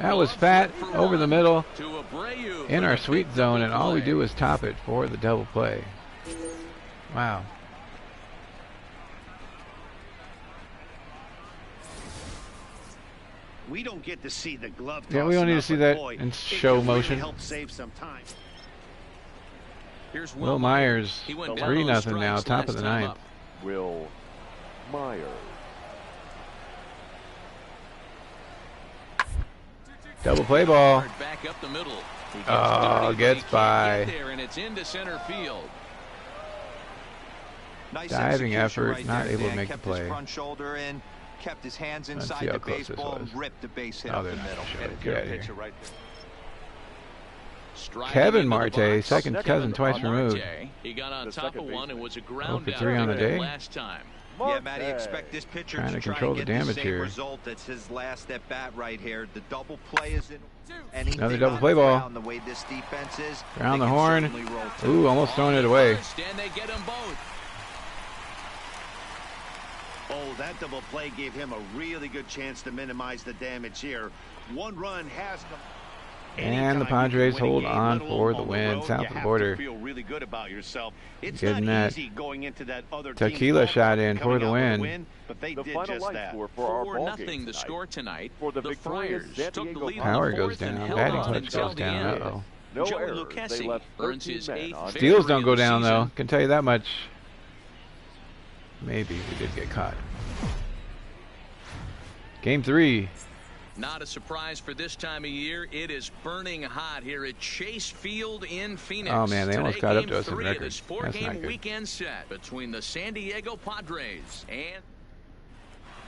That was fat over the middle to Abreu in for our the sweet big zone, double and all we play. do is top it for the double play. Wow. We don't get to see the glove. Yeah, we don't need to see that in show motion. Help save some time. Here's Will Myers, He went 3-0 now, top of the ninth. up. Will Myers. Double play ball. Back up the middle. He gets Oh, dirty, gets but he can't by. get there, and it's into center field. Nice Diving execution effort, right not there, able to Dan. make the kept play. His front shoulder in, kept his hands Let's inside see how the close this baseball was. and ripped the base hit Oh, up they're the not middle. gonna show it. And Get out of good here. pitcher right there. Striding Kevin into the Marte, box. second cousin twice removed. Marte, he got on The top of second one and baseman. was a ground 0 for out 3 on the day. last time. Yeah, Matty, expect this pitcher Trying to to try control and the get damage the same here. result. That's his last at bat right here. The double play is in. Anything Another double on play the ball. ground, the way this defense is, Around they the can horn. certainly roll too. Ooh, almost throwing it away. First, and they get them both. Oh, that double play gave him a really good chance to minimize the damage here. One run has come. And the Anytime you can Padres win a hold game, on let alone for the on win, road, south you of the have border. to feel really good about yourself. It's Getting not that easy going into that other team's tequila ballpark shot in and for coming the out with a win. But they The did final just line that. score for our ball 4-0 game the score tonight. For the The victorious Friars San took the Diego lead in Power the goes fourth and down. held Batting on clutch until goes the down. end. Uh-oh. No Joey errors. Lucchesi They left earns his 13 men 8th on victory Steals don't of go the down, though. season. Can tell you that much. Maybe we did get caught. Game 3. Not a surprise for this time of year. It is burning hot here at Chase Field in Phoenix. Oh, man, they almost Today, got up game to us in 3 record. of this That's not four-game good. weekend set between the San Diego Padres and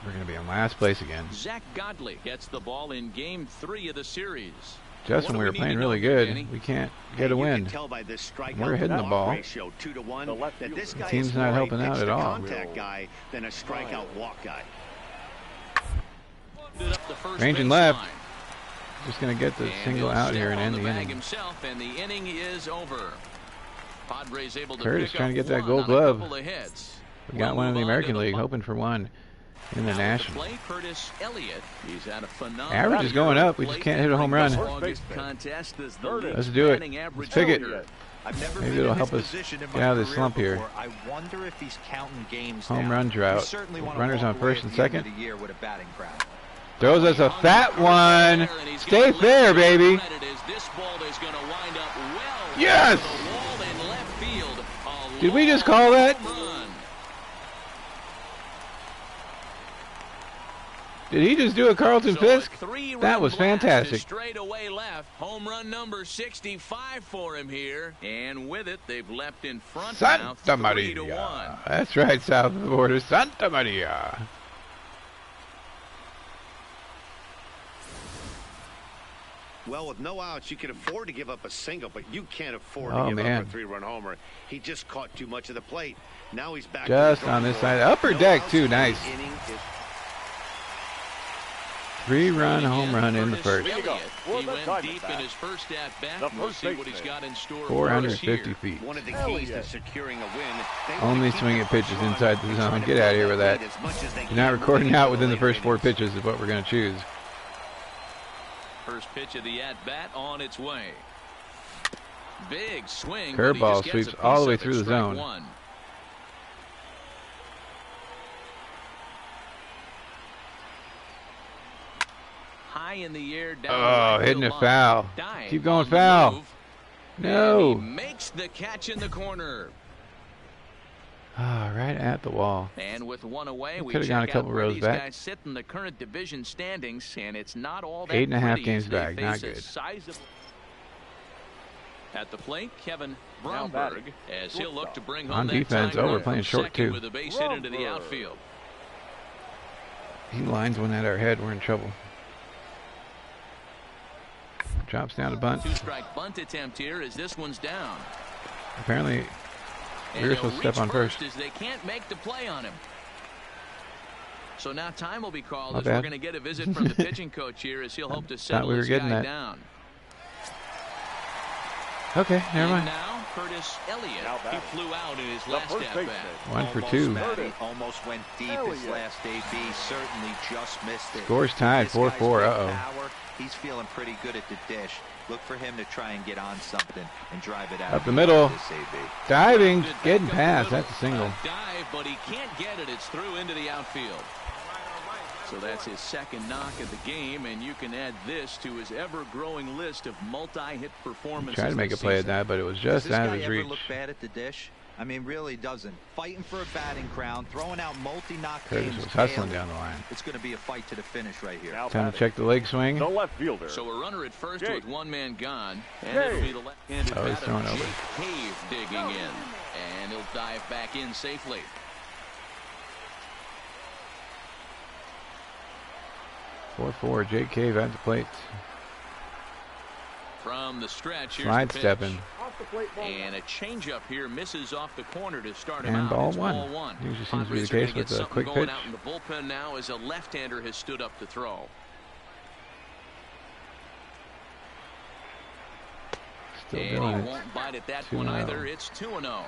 We're going to be in last place again. Zach Godley gets the ball in game 3 of the series. Just when we were playing really good, we can't get a You win. can tell by this strikeout We're hitting the walk ball. ratio 2-1 that this The guy team's is not more helping a out pitch at to all. contact guy than a strikeout walk guy. Up the first Ranging base left. line. Just going to get the And single he'll out step here and on end the bag inning. himself, and the inning is over. Padres able to Curtis pick trying to up get that one gold on a glove. couple of hits. We got We'll one in the move on to American the League, bottom. hoping for one in the Now National. at the play, Curtis Elliott. He's had a phenomenal Average is going up. We just can't hit a home run. August contest is the Let's league do it. batting average Let's pick it. leader. I've never Maybe been it'll in help his us position in get my out of this career slump here. before. I wonder if he's counting games Home down. run You drought. certainly want to Runners walk on away first at and the end of second. the year with a batting crowd. Throws us a fat one. Stay fair, baby. This ball is going to wind up well Yes! over the wall in left field. A Did we just call that? long run. Did he just do a Carlton So Fisk? a three-run That was blast to fantastic. straightaway left. Home run number 65 for him here. And with it, they've left in front now, Santa 3-1. Maria. That's right, south of the border. Santa Maria. Well, with no outs, you can afford to give up a single, but you can't afford Oh, to give man. up a three-run homer. He just caught too much of the plate. Now he's back. Just to the on drawing this board. side. Upper No deck, outs too. in the Nice. inning is 3-run home run in the first. He went deep in his first at bat. We'll see what he's got in store. 450 feet. One of the keys to securing a win. Only swing at pitches inside the zone. Get out of here with that. You're not recording out within the first 4 pitches is what we're going to choose. First pitch of the at bat on its way. Big swing. Curveball sweeps all the way through the zone. One. High in the air, down Oh, hitting it foul. Dive Keep going on the foul. move. No. And he makes the catch in the corner. Ah, right at the wall. And with one away, we Could have check gone a couple out where rows these back. guys sit in the current division standings, and it's not all that 8.5 pretty games as they back, not face a good. sizable- At the plate, Kevin Bromberg, as he'll look to bring home On that defense, time we're run playing from short, second too. with a base hit into the outfield. He lines one at our head. We're in trouble. Drops down a bunt. 2-strike bunt attempt here as this one's down. Apparently, And we were he'll supposed to step reach on first. as they can't make the play on him. So now time will be called My as we're bad. going to get a visit from the pitching coach here as he'll hope to settle we were this getting guy that. down. Okay, never mind. And now Curtis Elliott. He flew out in his last at bat. 1 for Almost, 2. Matty, almost went deep his last AB. Certainly just missed it. Score's tied, This guy's 4-4. great Uh-oh. power. He's feeling pretty good at the dish. Look for him to try and get on something and drive it out. Up the middle. This AB. Diving, Good getting back up past. the middle. That's a single. Dive, but he can't get it. It's through into the outfield. So that's his second knock of the game, and you can add this to his ever-growing list of multi-hit performances. Tried to make a this play at season. that, but it was Does just this out guy of his ever reach. look bad at the dish? I mean, really doesn't. Fighting for a batting crown, throwing out multi-knock Curtis games was hustling daily. down the line. It's going to be a fight to the finish right here. Time to check the leg swing. The left fielder. So a runner at first Jake. with one man gone, and Jake. it'll be the left-handed Oh, he's batter throwing over. Jake Cave digging in, and he'll dive back in safely. Four. Jake Cave at the plate. From the stretch, here's Slide the pitch. stepping. And a changeup here misses off the corner to start him And out. ball It's one. ball one. Usually seems to be the Padres are gonna case get with a something quick going pitch. out in the bullpen now as a left-hander has stood up to throw. Still And doing he it. won't bite at that 2-0. one either. It's 2-0.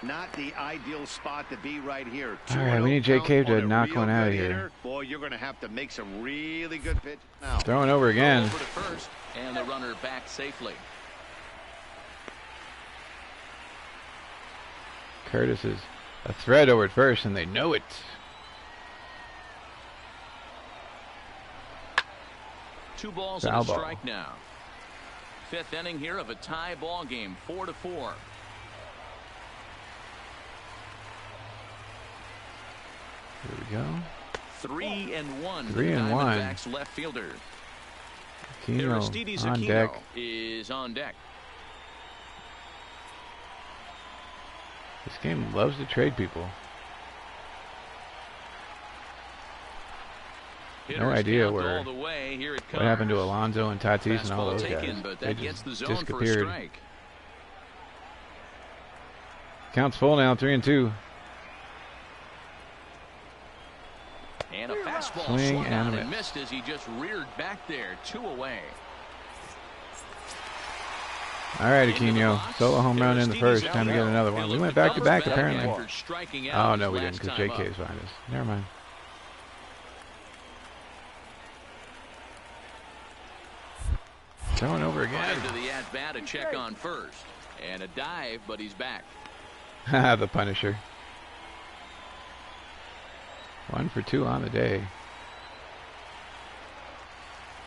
Not the ideal spot to be right here. All right, we need Jake Count Cave to on a knock real one out of good here. hitter. Boy, you're going to have to make some really good pitches now. Throwing over again. Over to first, and the runner back safely. Curtis is a threat over at first, and they know it. Two balls Foul and a ball. strike now. Fifth inning here of a tie ball game, 4-4. Here we go. 3-1. 3-1. The Diamondbacks left fielder. Aquino Aristides on Aquino deck. is on deck. This game loves to trade people. No Hitters idea count where all the way. Here it comes. what happened to Alonso and Tatis and all Fastball those taken, guys. but They that gets just the zone for a disappeared. strike. Count's full now, 3-2. And a fastball Swing swung and on a and miss. missed as he just reared back there. 2 away. All right, Into the Aquino. box. Solo home run in the Aristides first. Time to get Aquino. another one. He'll We look went to back to bounce back, back apparently. after striking out Oh, his no, we last didn't, because time Jake up. Cave's behind us. Never mind. Throwing over again. Into the at-bat, a check on first. And a dive, but he's back. The Punisher. 1 for 2 on the day.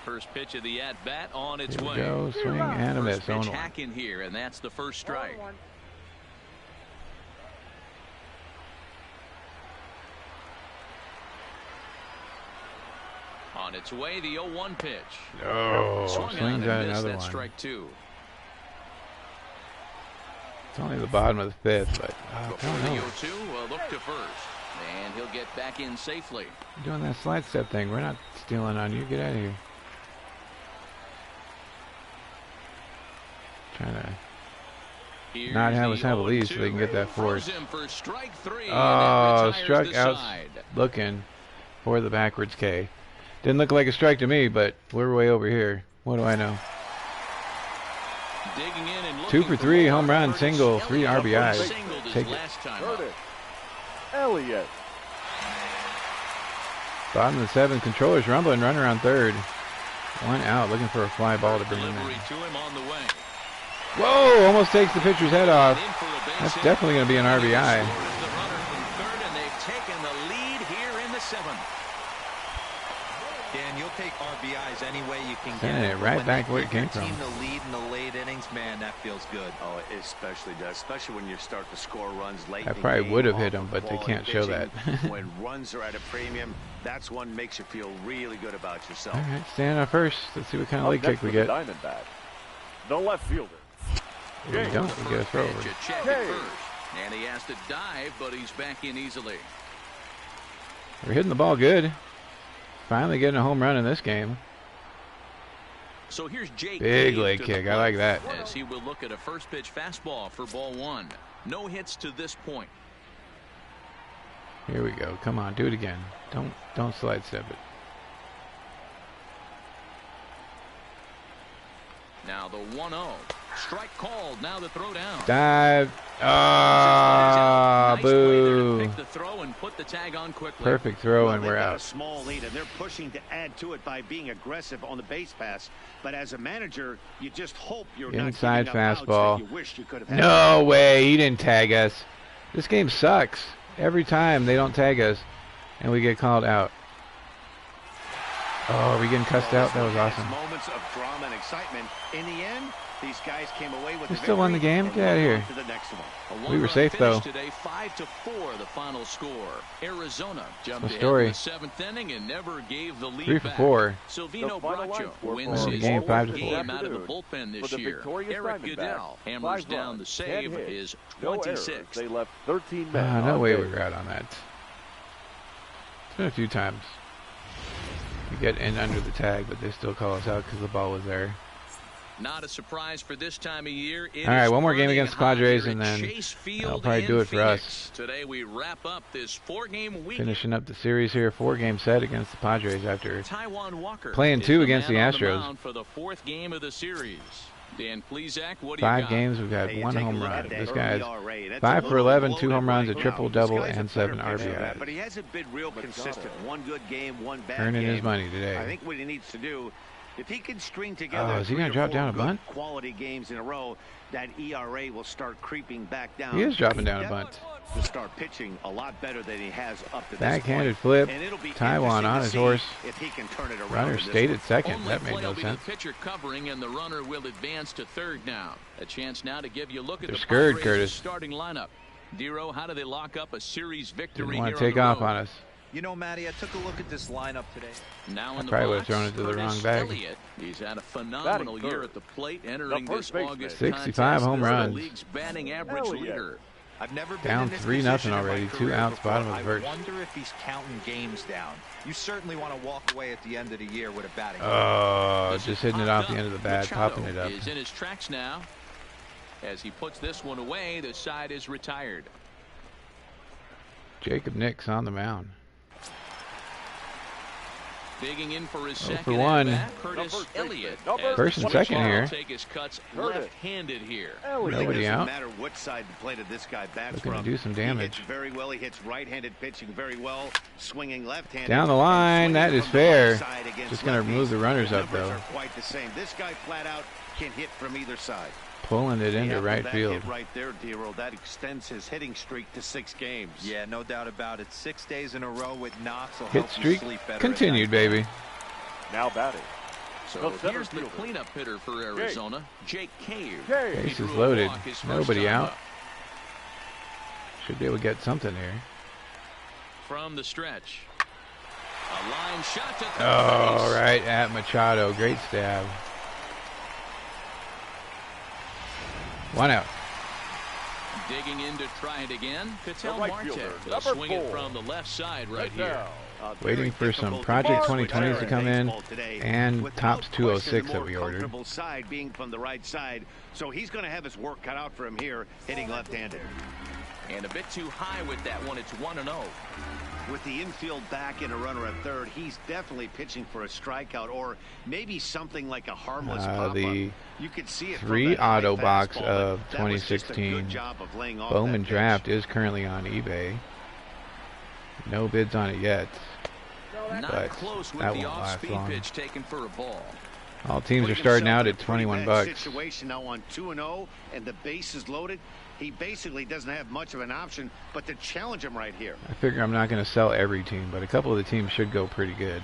First pitch of the at-bat on its Here we way. go. Swing and a miss. First pitch 0-1. hack in here, and that's the first strike. On its way, the 0-1 pitch. Oh, Swung on swings and out missed. another That's one. strike 2. It's only the bottom of the fifth, but I Before don't the know. 0-2, a look to first. And he'll get back in safely. You're doing that slide step thing. We're not stealing on you. Get out of here. Trying to Here's not have us the have a lead so 0-2. they can get that Throws force. him for strike 3. Oh, and that retires struck the out side. looking for the backwards K. Didn't look like a strike to me, but we're way over here. What do I know? Digging in and 2 for 3, home run, Curtis single, 3 Elliott RBIs. singled his Take it. last time up. Curtis Elliott. Bottom of the 7th, controller's rumbling, runner on 3rd. 1 out, looking for a fly ball to bring him in. Delivery to him on the way. Whoa, almost takes the pitcher's head off. In for a base That's hit. definitely going to be an And he RBI. scores the runner from third, and they've taken the lead here in the 7th. Dan, you'll take RBIs any way you can Sending get it right When back they where give it came your from. team the lead in the late innings, man, that feels good. Oh, it especially does, especially when you start to score runs late. I in the probably game would have off hit him, of but they quality can't show pitching. that. When runs are at a premium, that's when makes you feel really good about yourself. All right, stand on first. Let's see what kind of leg kick we get. Diamondback. The left fielder. Here we go. We get a throw over. Pitch, a check at first. And he has to dive, but he's back in easily. We're hitting the ball good. Finally getting a home run in this game. So here's Jake. Big Cave leg to the kick. I plate, like that. As he will look at a first pitch fastball for ball 1. No hits to this point. Here we go. Come on, do it again. Don't slide step it. Now the 1-0. Strike called. Now the throw down. Dive. Nice play there to Boo. pick the throw and put the tag on quickly. Perfect throw, and They've we're got a out. small lead, and they're pushing to add to it by being aggressive on the base pass. But as a manager, you just hope you're Inside not giving up outs fastball. that you wish you could have had. No way. He didn't tag us. This game sucks. Every time they don't tag us, and we get called out. Oh, are we getting cussed out? That was awesome. Moments of drama and excitement. In the end, these guys came away with We the still won the victory game? and Get outta moved here. on to the next one. A We were one-run safe, finish though. Today, 5-4, the final score. Arizona jumped ahead story. in the 7th inning and never gave the lead 3 for back. 4. Silvino The final line Bracho score wins for his the game, fourth 5-4. game out of the bullpen For this the year. victorious Eric Diamondbacks, Goodell hammers 5 down runs, the save, 10 hits, his no errors. 26th. They left 13 men. No on way base. we were out on that. It's been a few times. We get in under the tag, but they still call us out because the ball was there. Not a surprise for this time of year. All right, one more game against the Padres, and then Chase Field that'll probably in do it for us. Phoenix. Today we wrap up this 4-game week. Finishing up the series here, 4-game set against the Padres after Taiwan Walker playing is 2 the against the man on Astros. mound for the 4th game of the series. Dan Plesac, what do you 5 got? games, we've had Hey, you 1 take a home look run. at that This early guy's ERA. That's 5 a for little 11, 2 bloated home runs, a right triple now. double, This guy's a and better 7 pitcher than that, RBIs. but he hasn't been real consistent. One good game, one bad Earning game. his money today. I think what he needs to do, if he can string together Oh, is he gonna 3 or drop 4 down a good bunt? quality games in a row, that ERA will start creeping back down. He is dropping down a bunt. To start pitching a lot better than he has up to this Backhanded point. flip. And it'll be Taiwan interesting on to his see horse. if he can turn it around. Runner in this stayed one. at second. Only That made play no will be sense. the pitcher covering, and the runner will advance to third now. A chance now to give you a look at They're the scared, Padres' Curtis. starting lineup. Dero, how do they lock up a series victory Didn't want here to take on the off road? on us. You know, Matty, I took a look at this lineup today. Now I in the probably box, would've thrown it to the Curtis wrong bag. Elliott. He's had a phenomenal Batting year third. at the plate, entering The this first baseman. August 65 contest home as runs. the league's batting average Elliott. leader. I've never been Down in this 3-0 position in my already, 2 career outs, before. bottom of the first. I wonder if he's counting games down. You certainly want to walk away at the end of the year with a batting. Oh, This just is hitting it popped off the up. end of the bat, Machado popping it up. is in his tracks now. As he puts this one away, the side is retired. Jacob Nix on the mound. Digging in for his 0 second for 1. at-bat, Curtis Elliott. as First and the second pitcher will here. Take his cuts Curtis. left-handed here. Really Nobody doesn't out. matter what side the plate of this guy bats Looking to from. do some damage. He hits very well. He hits right-handed pitching very well, swinging left-handed. Down the and line, swinging that is from the fair. right side against Just gonna lefties. move the runners up, numbers though. are quite the same. This guy flat out can hit from either side. Pulling it into Yeah, right that field. hit right there, Dero. That extends his hitting streak to 6 games. Yeah, no doubt about it. 6 days in a row with Knox will Hit help streak you sleep better. continued, baby. Now batting. So The center here's the fielder. cleanup hitter for Arizona, Jake Cave. Cave. He Base drew is a loaded. walk his first Nobody time out. up. Should be able to get something here. From the stretch. A line shot to third Oh, base. right at Machado. Great stab. 1 out. Digging in to try it again. Ketel right Marte. fielder, They'll number swing it 4. from the left side right Right here. now. Waiting for some Project 2020s to come in, and Topps 206 that we ordered. Comfortable side being from the right side, so he's going to have his work cut out for him here, hitting left-handed. And a bit too high with that one. It's 1-0. With the infield back and a runner at third, he's definitely pitching for a strikeout or maybe something like a harmless pop-up. The You could see it 3 auto box fastball, of but that was just a 2016 good job of laying off Bowman that draft pitch. is currently on eBay. No bids on it yet. Not but close with that the won't last off-speed long. pitch taken for a ball. All teams are Putting starting himself out in at a pretty 21 bad bucks. Situation now on 2-0 and the base is loaded. He basically doesn't have much of an option but to challenge him right here. I figure I'm not going to sell every team, but a couple of the teams should go pretty good.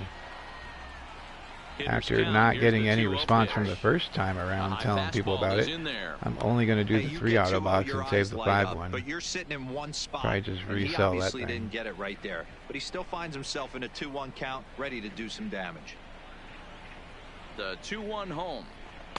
After not getting any response from the first time around telling people about it, I'm only going to do the 3 auto box and save the 5 one. But you're sitting in one spot. Probably just and he resell that obviously thing. didn't get it right there, but he still finds himself in a 2-1 count, ready to do some damage. The 2-1 home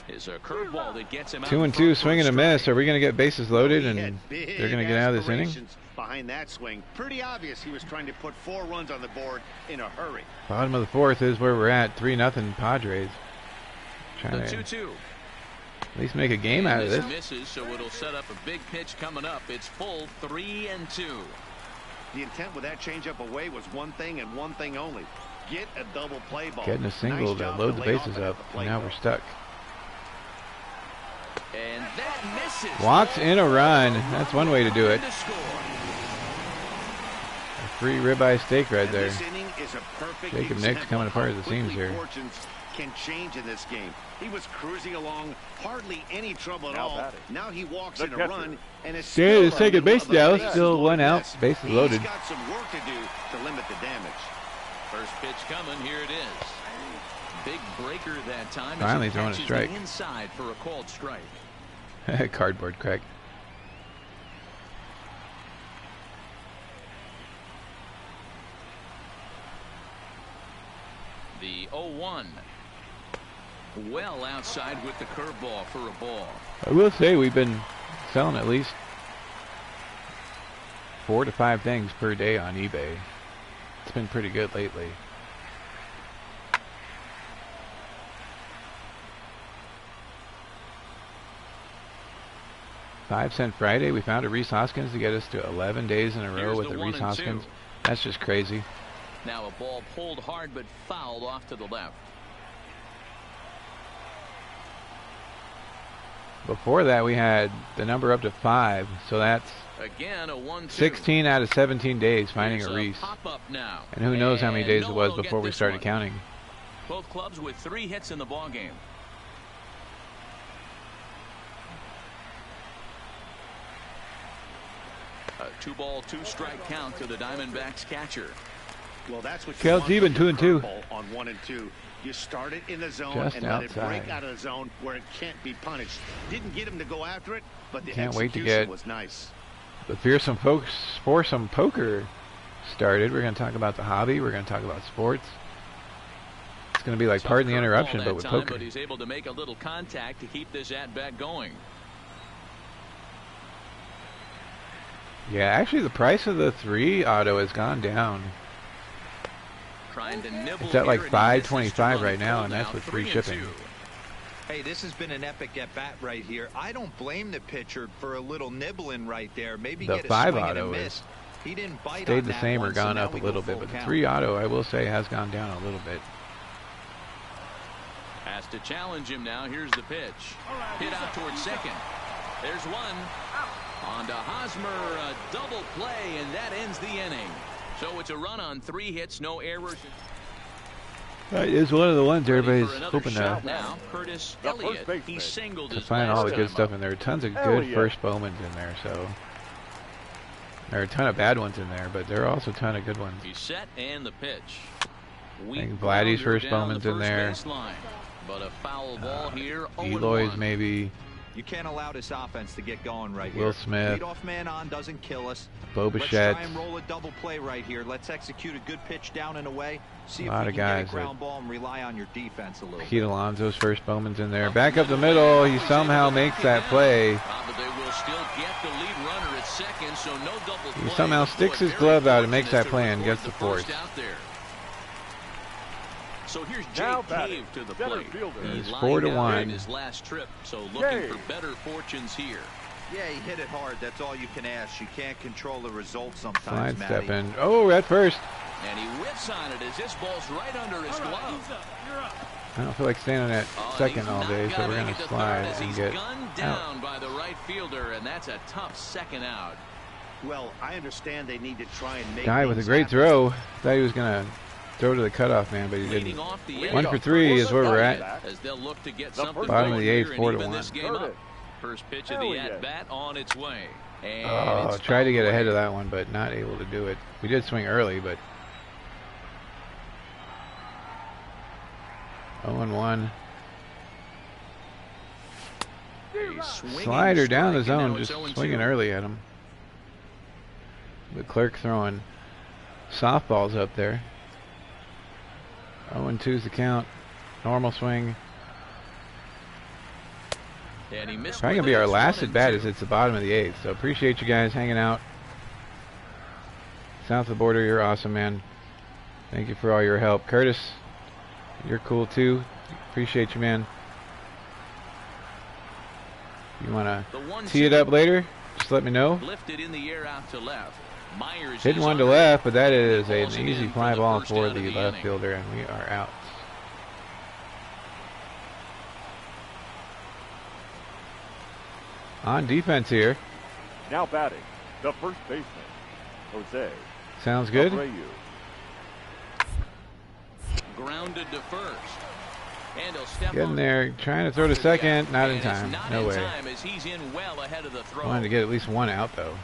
is a curveball that gets him out. 2-2, swing and a miss. Are we going to get bases loaded and He had they're going to big get out of this inning? aspirations behind that swing. Pretty obvious he was trying to put 4 runs on the board in a hurry. Bottom of the 4th is where we're at. 3-0 Padres. The Trying to 2-2. at least make a game out of this. Misses, so it'll set up a big pitch coming up. It's full 3-2. The intent with that changeup away was one thing and one thing only. Get a double play ball. Getting a single Nice to job load the lay off bases it at up. the And plate. now we're stuck. And that misses. Walks in a run. That's one way to do it. To score. A free ribeye steak right And there. this inning is a perfect Jacob Nick's example coming of apart how at the seams quickly here. fortunes can change in this game. He was cruising along, hardly any trouble at Now all. batting. Now he walks The in a catcher. run and is Stay at still second in the base middle now. of a Still bases 1 out. mess. Bases He's loaded. got some work to do to limit the damage. First pitch coming. Here it is. Big breaker that time. Finally as he throwing a catches strike. the inside for a called strike. Cardboard crack. The 0-1. Well outside with the curveball for a ball. I will say we've been selling at least 4 to 5 things per day on eBay. It's been pretty good lately. $5 Friday. We found a Rhys Hoskins to get us to 11 days in a row Here's with the the 1 Rhys and Hoskins. 2. That's just crazy. Now a ball pulled hard but fouled off to the left. Before that, we had the number up to 5, so that's Again, a 1-2. 16 out of 17 days finding Here's a Rhys. pop-up now. And who knows how many And days no it one was will before get we this started one. counting. Both clubs with 3 hits in the ball game. A 2-ball, 2-strike count to the Diamondbacks catcher. Well, that's what you Kale's want even from your 2-2. curveball on 1 and 2. You start it in the zone Just and let it outside. break out of the zone where it can't be punished. Didn't get him to go after it, but the Can't wait to execution get was nice. The fearsome poker started. We're going to talk about the hobby. We're going to talk about sports. It's going to be like Tough pardon the curveball interruption, that but with time, poker. But he's able to make a little contact to keep this at-bat going. Yeah, actually the price of the 3 auto has gone down. Trying to nibble It's at like here, and he misses $5.25 to right now, run and that's now, with free 3-2. shipping. Hey, this has been an epic at-bat right here. I don't blame the pitcher for a little nibbling right there. Maybe The get a 5 swing and a auto miss. is He didn't bite stayed on the that same or one, so gone now up a we go little bit, full but the count. 3 auto, I will say, has gone down a little bit. Has to challenge him now. Here's the pitch. Hit out towards second. There's one. On to Hosmer, a double play, and that ends the inning. So it's a run on 3 hits, no errors. It is one of the ones Ready everybody's for another hoping shot to now. Curtis The first Elliott. baseman. He singled to his find last all the good time stuff up. in there. Tons of good Elliott. first Bowmans in there, so there are a ton of bad ones in there, but there are also a ton of good ones. He's set and the pitch. I think Vladdy's first Bowman's in there. But a foul ball here. Eloy's 0-1. maybe. You can't allow this offense to get going right Will here. Smith. Leadoff man on doesn't kill us. Bo Let's Bichette. try and roll a double play right here. Let's execute a good pitch down and away. See A if lot we of can get guys a ground ball and rely on your defense a little Pete bit. Alonso's first Bowman's in there. Back up the middle. He somehow makes that play. But they will still get the lead runner at second, so no double He play. somehow But sticks boy, his very glove out and makes fortunate that to play and record gets the first fourth. out there. So here's Now Jake batting, Cave to the center plate. fielder. He It's lined 4-1. out in his last trip, so looking Cave. for better fortunes here. Yeah, he hit it hard. That's all you can ask. You can't control the result sometimes, Slide Matty. step in. Oh, at first. And he whips on it as this ball's right under his glove. I don't feel like staying on that second all day, so we're going to to slide as and he's get gunned down by the right fielder, and that's a tough second out. Well, I understand they need to try and make guy with a things great happen. throw. Thought he was going to throw to the cutoff man, but he Leading didn't. off the 1 for 3 is where we're at. As they'll look to get something Bottom of going the eighth, here 4 and to even 1. this game up. First pitch of the at-bat on its way. And Oh, it's tried to get fouled ahead of away. that one, but not able to do it. We did swing early, but 0-1. A swinging Slider down the strike, and zone, now it's just 0-2. swinging early at him. Leclerc throwing softballs up there. 0-2's the count. Normal swing. And he missed Probably with gonna be it. our It's last 1 at bat and as 2. it's the bottom of the 8th. So appreciate you guys hanging out. South of the border, you're awesome, man. Thank you for all your help. Curtis, you're cool too. Appreciate you, man. You wanna The 1-2 tee it up later? Just let me know. lifted in the air out to left. Myers Hitting is one to on it. left, but that is Balls an it easy in fly for the ball first for out of the the left inning. fielder, and we are out. On defense here. Now batting, the first baseman, Jose. Sounds good. Abreu. Grounded to first. And he'll step Getting on there, trying to throw to second, not in And it's time. not No in way. time as he's in well ahead of the throw. Wanted to get at least one out though.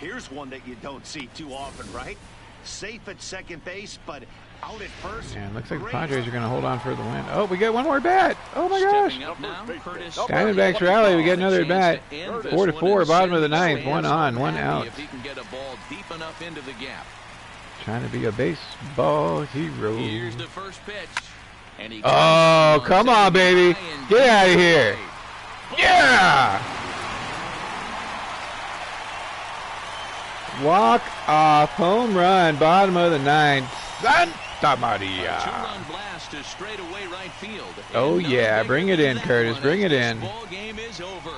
Here's one that you don't see too often, right? Safe at second base, but out at first. And looks like the Great. Padres are going to hold on for the win. Oh, we get one more bat. Oh my gosh. Stepping up now, Curtis. Diamondbacks rally. We get another bat. Chance to end this 4-4, one and bottom of send the the 9th. fans One on, home one happy out. If he can get a ball deep enough into the gap. Trying to be a baseball hero. Here's the first pitch. And he Oh, comes come on on, baby. high and Get deep out of to here. right. Yeah! Walk off home run, bottom of the 9th. Santa Maria. Two-run blast to straightaway right field. Oh, And no yeah, bigger bring it than in, that Curtis, one bring as it this in. Ball game is over.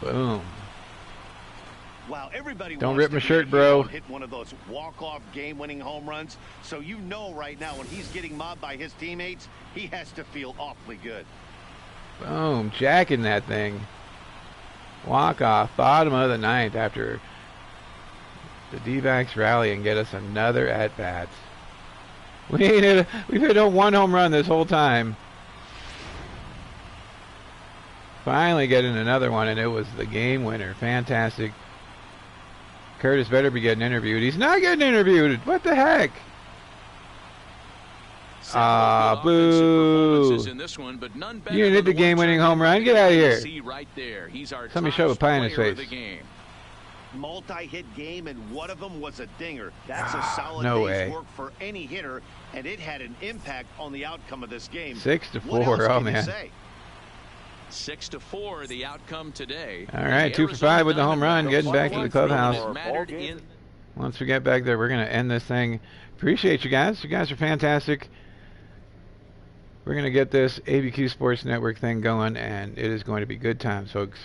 Boom. Wow, everybody Don't wants rip to my be shirt, a bro. hero and hit one of those walk-off game-winning home runs. So you know right now when he's getting mobbed by his teammates, he has to feel awfully good. Boom. Jacking that thing. Walk off, bottom of the 9th after the D-backs rally and get us another at-bat. We've hit a one home run this whole time. Finally getting another one, and it was the game winner. Fantastic. Curtis better be getting interviewed. He's not getting interviewed. What the heck? Ah, boo. In this one, but none You didn't hit the game-winning home run. Get out of here. See right there. He's our Somebody top shove a pie in his player of face. the game. Multi-hit game, and one of them was a dinger. That's a solid no day's way. work for any hitter, and it had an impact on the outcome of this game. 6-4. What else Oh, can you man. say? 6-4, the outcome today. All right, The 2 for 5 with the home run. Arizona Getting back to the clubhouse. Diamondbacks mattered in Once we get back there, we're going to end this thing. Appreciate you guys. You guys are fantastic. We're going to get this ABQ Sports Network thing going, and it is going to be good times, folks.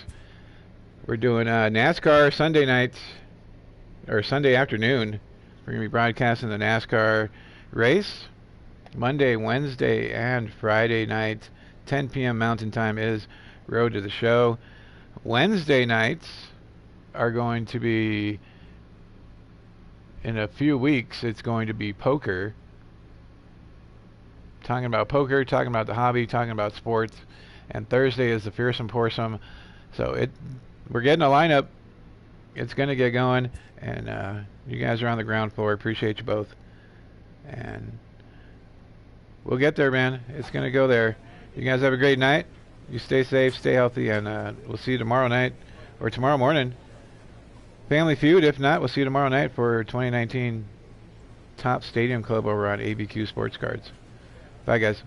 We're doing NASCAR Sunday night, or Sunday afternoon. We're going to be broadcasting the NASCAR race. Monday, Wednesday, and Friday night, 10 p.m. Mountain Time is Road to the Show. Wednesday nights are going to be, in a few weeks, it's going to be poker. Talking about poker, talking about the hobby, talking about sports. And Thursday is the Fearsome Foursome. So we're getting a lineup. It's going to get going. And you guys are on the ground floor. Appreciate you both. And we'll get there, man. It's going to go there. You guys have a great night. You stay safe, stay healthy, and we'll see you tomorrow night or tomorrow morning. Family Feud. If not, we'll see you tomorrow night for 2019 Top Stadium Club over on ABQ Sports Cards. Bye, guys.